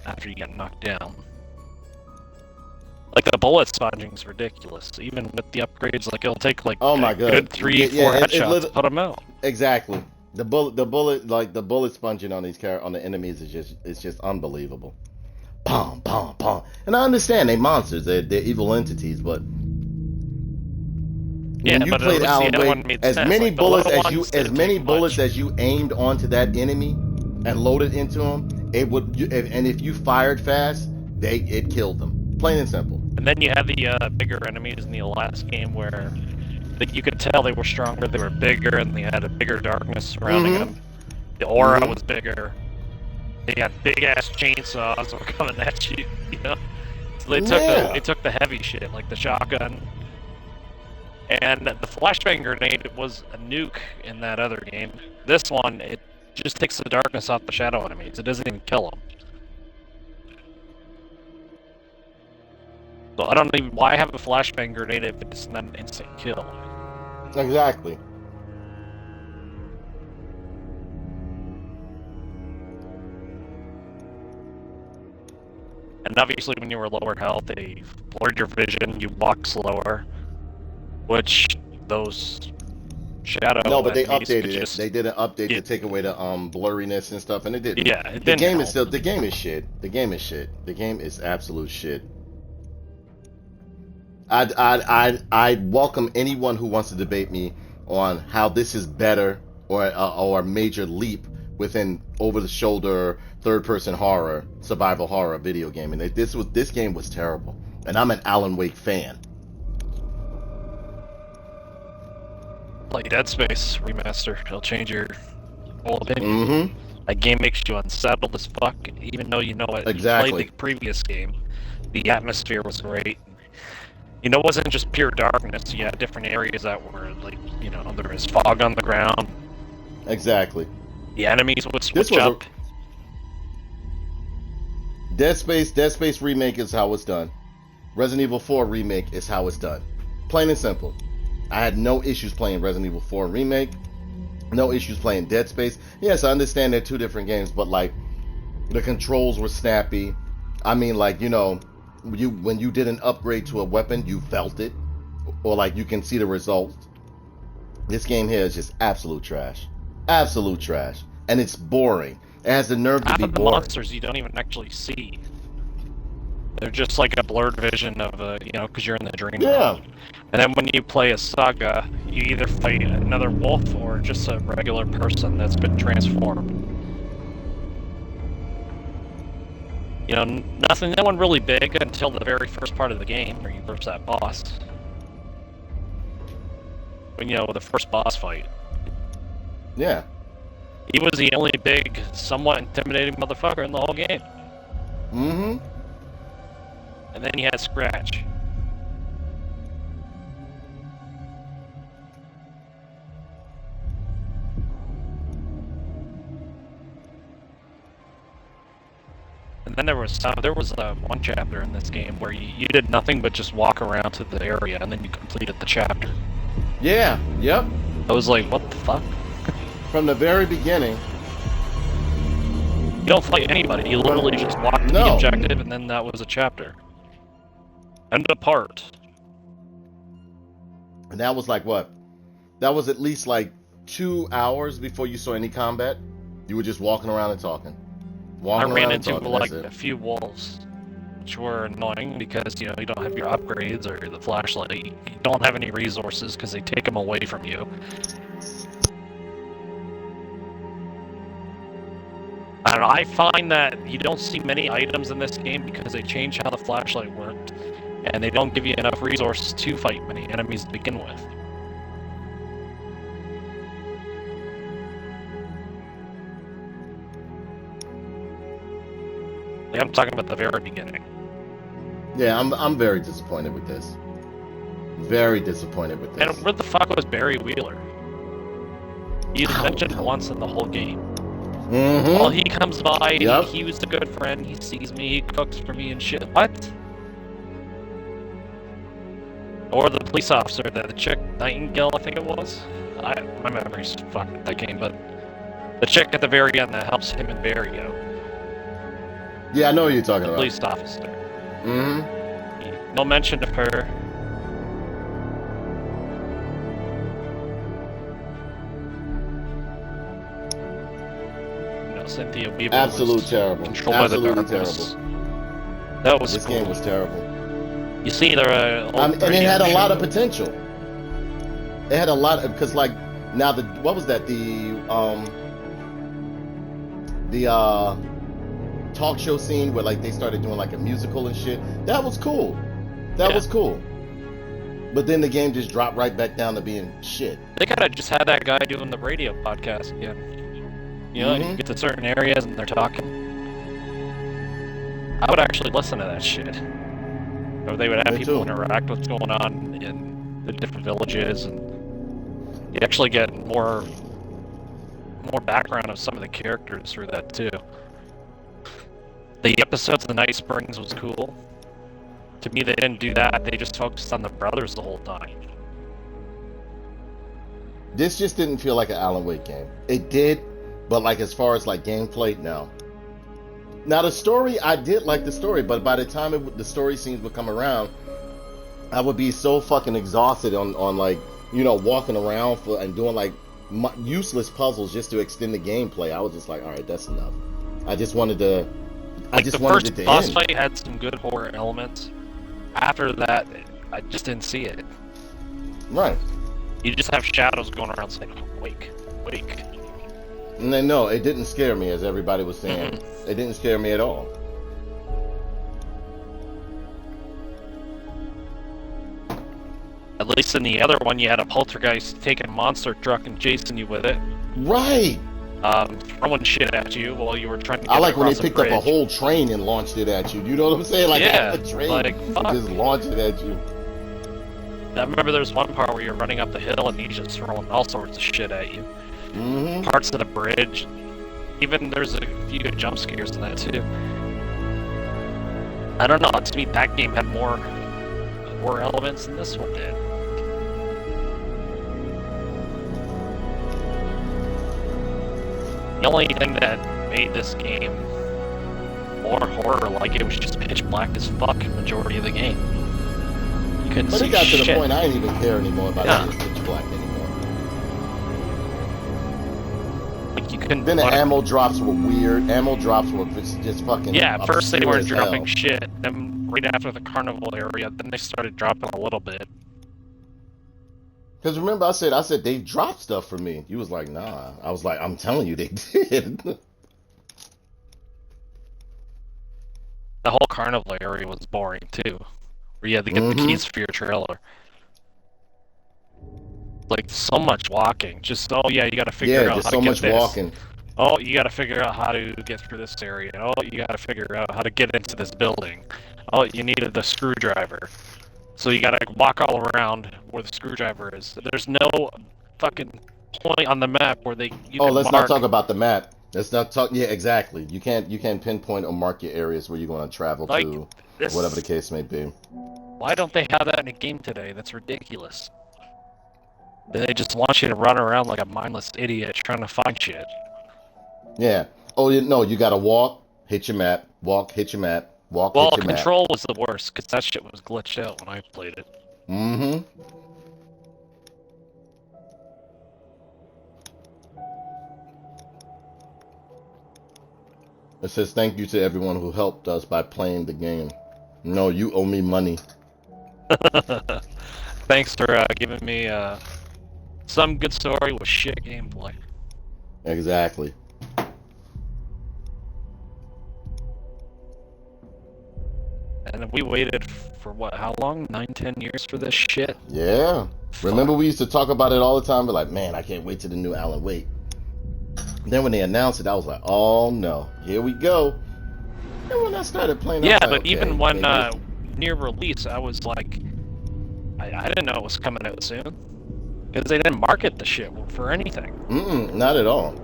After you get knocked down. Like the bullet sponging's ridiculous. Even with the upgrades, like it'll take like Oh my a God. good 3-4 Yeah, it headshots lit- to put them out. Exactly. The bullet sponging on on the enemies is just unbelievable. Pom pom pom. And I understand they're monsters, they're evil entities, but Yeah, when you but at played least the Alan other Wake, one made as sense. many Like, the bullets little as you ones as didn't many take bullets much. as you aimed onto that enemy and loaded into them, it would. And if you fired fast, it killed them. Plain and simple. And then you had the bigger enemies in the last game where you could tell they were stronger, they were bigger, and they had a bigger darkness surrounding Mhm. them. The aura Mhm. was bigger. They had big ass chainsaws that were coming at you, you know? So they took the heavy shit, like the shotgun. And the flashbang grenade was a nuke in that other game. This one, it just takes the darkness off the shadow enemies. It doesn't even kill them. So I don't even why have a flashbang grenade if it's not an instant kill. Exactly. And obviously, when you were lower health, they blurred your vision. You walk slower, which those shadow. No, but they enemies could updated it. just- They did an update to Yeah. take away the blurriness and stuff, and it did. Yeah, it The didn't game is help. the game is shit. The game is shit. The game is absolute shit. I welcome anyone who wants to debate me on how this is better or a major leap within over-the-shoulder third-person horror, survival horror video game. And this game was terrible. And I'm an Alan Wake fan. Play Dead Space remaster. It'll change your whole opinion. Mm-hmm. That game makes you unsettled as fuck, even though you know it. Exactly. You played the previous game. The atmosphere was great. You know, it wasn't just pure darkness. You had different areas that were like, you know, there was fog on the ground. Exactly. The enemies would switch was a- up. Dead Space remake is how it's done. Resident Evil 4 remake is how it's done. Plain and simple. I had no issues playing Resident Evil 4 remake. No issues playing Dead Space. Yes, I understand they're two different games, but like the controls were snappy. I mean, like, you know, when you did an upgrade to a weapon, you felt it, or like you can see the results. This game here is just absolute trash. Absolute trash. And it's boring. It has the nerve to Half be of the boring. monsters you don't even actually see. They're just like a blurred vision of, you know, because you're in the dream Yeah. world. And then when you play a saga, you either fight another wolf or just a regular person that's been transformed. You know, no one really big until the very first part of the game where you verse that boss. When, you know, the first boss fight. Yeah. He was the only big, somewhat intimidating motherfucker in the whole game. Mm-hmm. And then you had Scratch. And then there was one chapter in this game where you did nothing but just walk around to the area, and then you completed the chapter. Yeah, yep. I was like, what the fuck? From the very beginning. You don't fight anybody. You literally just walk to the objective, and then that was a chapter. End of part. And that was like what? That was at least like 2 hours before you saw any combat. You were just walking around and talking. I ran into like a few walls, which were annoying because you don't have your upgrades or the flashlight. You don't have any resources because they take them away from you. I don't know. I find that you don't see many items in this game because they change how the flashlight worked, and they don't give you enough resources to fight many enemies to begin with. I'm talking about the very beginning. Yeah, I'm very disappointed with this. Very disappointed with this. And where the fuck was Barry Wheeler? He's mentioned once in the whole game. Mm-hmm. Well, he comes by, he was a good friend, he sees me, he cooks for me and shit. What? Or the police officer, the chick, Nightingale, I think it was? My memory's fucked with that game, but the chick at the very end that helps him and Barry out. Yeah, I know what you're talking about. Police officer. Mm-hmm. No mention of her. Cynthia Weaver. Absolute terrible. Absolutely terrible. That was this cool. game was terrible. You see, there and it had a lot of potential. It had a lot of, because like now what was that, the talk show scene where like they started doing like a musical and shit. That was cool. That was cool. But then the game just dropped right back down to being shit. They could have just had that guy doing the radio podcast again. You know, you get to certain areas and they're talking. I would actually listen to that shit. Or they would have people interact with what's going on in the different villages, and you actually get more background of some of the characters through that too. The episodes of the Night Springs was cool. To me, they didn't do that. They just focused on the brothers the whole time. This just didn't feel like an Alan Wake game. It did, but like as far as like gameplay, no. Now the story, I did like the story, but by the time the story scenes would come around, I would be so fucking exhausted on like, you know, walking around and doing like useless puzzles just to extend the gameplay. I was just like, all right, that's enough. I just wanted to. I just wanted it to end. The first boss fight had some good horror elements. After that, I just didn't see it. Right. You just have shadows going around saying, "Wake, wake." And then no, it didn't scare me, as everybody was saying. It didn't scare me at all. At least in the other one, you had a poltergeist taking a monster truck and chasing you with it. Right. Throwing shit at you while you were trying to get I like when they across picked bridge. up a whole train and launched it at you. You know what I'm saying? Like yeah, a train like, fuck. just launched it at you. I remember there's one part where you're running up the hill and he's just throwing all sorts of shit at you. Mm-hmm. Parts of the bridge. Even there's a few good jump scares in that too. I don't know, to me that game had more elements than this one did. The only thing that made this game more horror-like, it was just pitch black as fuck majority of the game. You couldn't But see it got to shit. the point I didn't even care anymore about it being pitch black anymore. Like you couldn't. Then the ammo drops were weird. Ammo drops were just fucking. Yeah, at first they obscure weren't as dropping hell. shit. Then right after the carnival area, then they started dropping a little bit. Because remember, I said they dropped stuff for me. You was like, nah. I was like, I'm telling you, they did. The whole carnival area was boring too, where you had to get the keys for your trailer. Like so much walking. Just you gotta figure out how to get this. Walking. Oh, you gotta figure out how to get through this area. Oh, you gotta figure out how to get into this building. Oh, you needed the screwdriver. So you gotta walk all around where the screwdriver is. There's no fucking point on the map where you Oh, can let's mark. not talk about the map. Let's not talk. Yeah, exactly. You can't pinpoint or mark your areas where you're going to travel Like, to, this... whatever the case may be. Why don't they have that in a game today? That's ridiculous. They just want you to run around like a mindless idiot trying to find shit. Yeah. Oh, no, you got to walk, hit your map, walk, hit your map, walk, Well, hit your map. Control was the worst, because that shit was glitched out when I played it. Mm-hmm. It says thank you to everyone who helped us by playing the game. No, you owe me money. Thanks for giving me some good story with shit gameplay. Exactly. And we waited for what, how long? 9-10 years for this shit? Yeah. Remember we used to talk about it all the time? We're like, man, I can't wait to the new Alan Wake. Then when they announced it, I was like, oh no, here we go. And when I started playing, yeah, like, but okay, even when near release, I was like, I didn't know it was coming out soon. Because they didn't market the shit for anything. Not at all.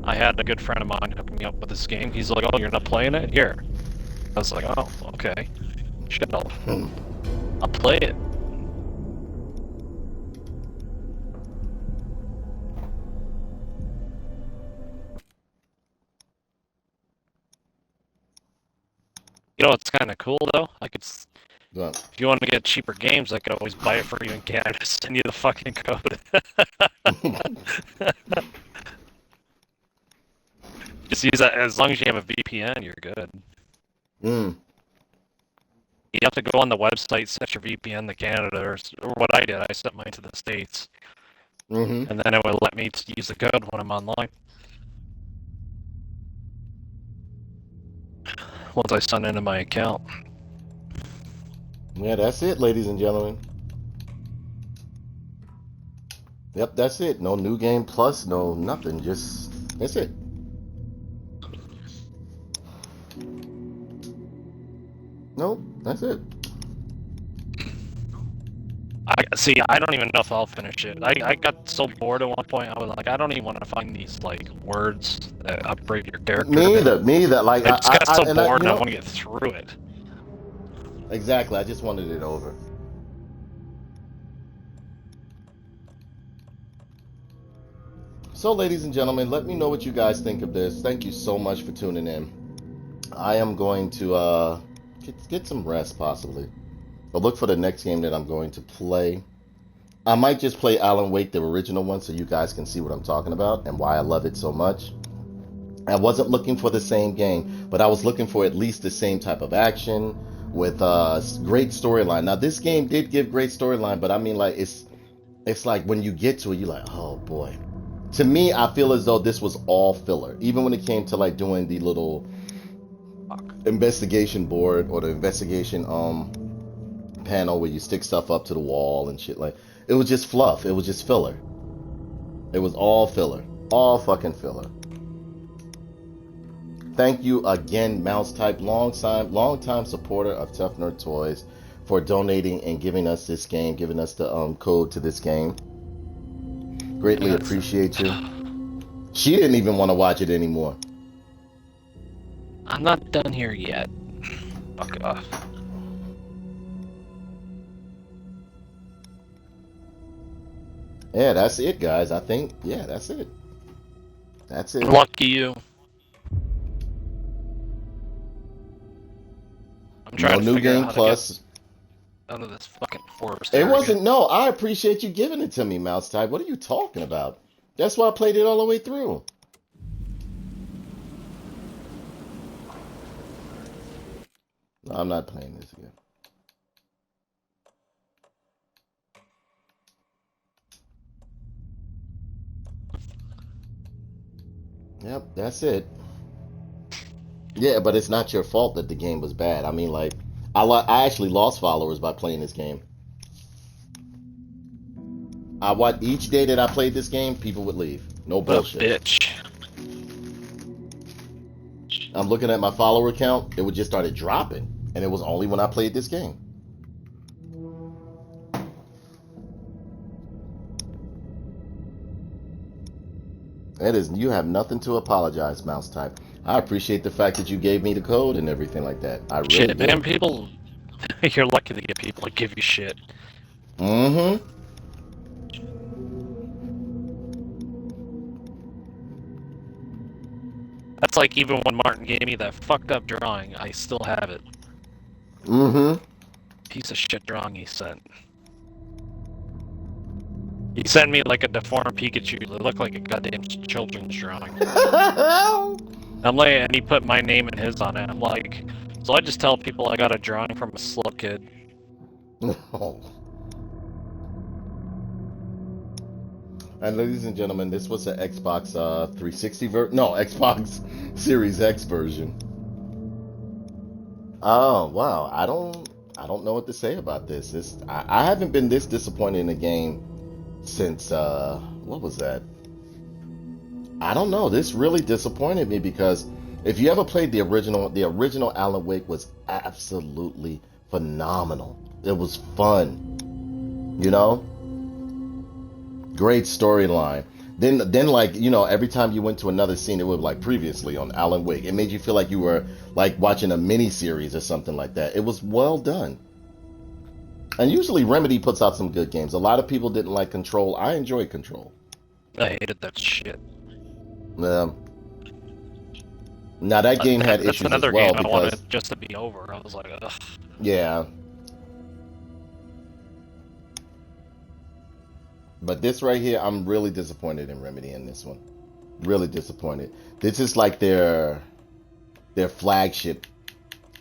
I had a good friend of mine hook me up with this game. He's like, oh, you're not playing it? Here. I was like, oh, okay. Shit, I'll play it. You know, it's kind of cool, though. Like, it's... Yeah. If you want to get cheaper games, I could always buy it for you in Canada. Send you the fucking code. Just use that. As long as you have a VPN, you're good. You have to go on the website, set your VPN to Canada, or what I did. I set mine to the States. And then it would let me use the code when I'm online. Once I sign into my account. Yeah, that's it, ladies and gentlemen. Yep, that's it. No new game plus, no nothing. Just, that's it. Nope, that's it. I don't even know if I'll finish it. I got so bored at one point, I was like, I don't even want to find these, like, words that upgrade your character. Me either. Like, I just got so bored and I know, want to get through it. Exactly, I just wanted it over. So, ladies and gentlemen, let me know what you guys think of this. Thank you so much for tuning in. I am going to get some rest, possibly. But look for the next game that I'm going to play. I might just play Alan Wake, the original one, so you guys can see what I'm talking about and why I love it so much. I wasn't looking for the same game, but I was looking for at least the same type of action with great storyline. Now, this game did give great storyline, but I mean, like, it's like when you get to it, you're like, oh boy. To me, I feel as though this was all filler. Even when it came to, like, doing the little investigation board or the investigation panel where you stick stuff up to the wall and shit, like, it was just fluff. It was just filler. It was all filler. All fucking filler. Thank you again, Mousetype, long-time supporter of Tough Nerd Toys, for donating and giving us this game, giving us the code to this game. Greatly appreciate you. She didn't even want to watch it anymore. I'm not done here yet. Fuck off. Yeah, that's it, guys. I think, yeah, that's it. That's it. Lucky you. I'm trying to new figure game out how plus. to get out of this fucking forest. It wasn't. No, I appreciate you giving it to me, Mousetype. What are you talking about? That's why I played it all the way through. No, I'm not playing this again. Yep, that's it. Yeah, but it's not your fault that the game was bad. I mean, like, I actually lost followers by playing this game. Each day that I played this game, people would leave. No bullshit. Bitch. I'm looking at my follower count. It would just started dropping, and it was only when I played this game. It is. You have nothing to apologize, Mouse Type. I appreciate the fact that you gave me the code and everything like that. I really Shit, do. man, people, you're lucky to get people to give you shit. Mm-hmm. That's like even when Martin gave me that fucked up drawing, I still have it. Mm-hmm. Piece of shit drawing he sent. He sent me like a deformed Pikachu. It looked like a goddamn children's drawing. I'm like, and he put my name and his on it. I'm like, so I just tell people I got a drawing from a slow kid. Oh. And ladies and gentlemen, this was the Xbox 360 Xbox Series X version. Oh wow, I don't know what to say about this. I haven't been this disappointed in a game since what was that? I don't know. This really disappointed me because if you ever played the original Alan Wake was absolutely phenomenal. It was fun, you know. Great storyline. Then like, you know, every time you went to another scene, it was like previously on Alan Wake. It made you feel like you were like watching a mini series or something like that. It was well done. And usually Remedy puts out some good games. A lot of people didn't like Control. I enjoyed Control. I hated that shit. Now that game had That's issues another as well game I because wanted just to be over. I was like, ugh. yeah. But this right here, I'm really disappointed in Remedy in this one. Really disappointed. This is like their flagship,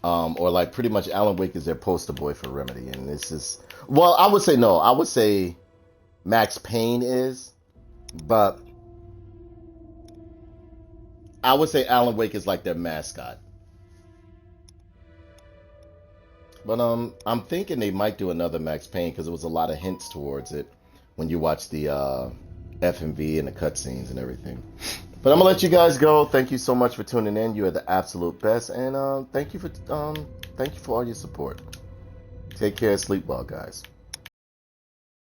or like pretty much Alan Wake is their poster boy for Remedy, and this is, well, I would say no. I would say Max Payne is, but I would say Alan Wake is like their mascot. But I'm thinking they might do another Max Payne because there was a lot of hints towards it when you watch the FMV and the cutscenes and everything. But I'm gonna let you guys go. Thank you so much for tuning in. You are the absolute best, and thank you for all your support. Take care, sleep well, guys.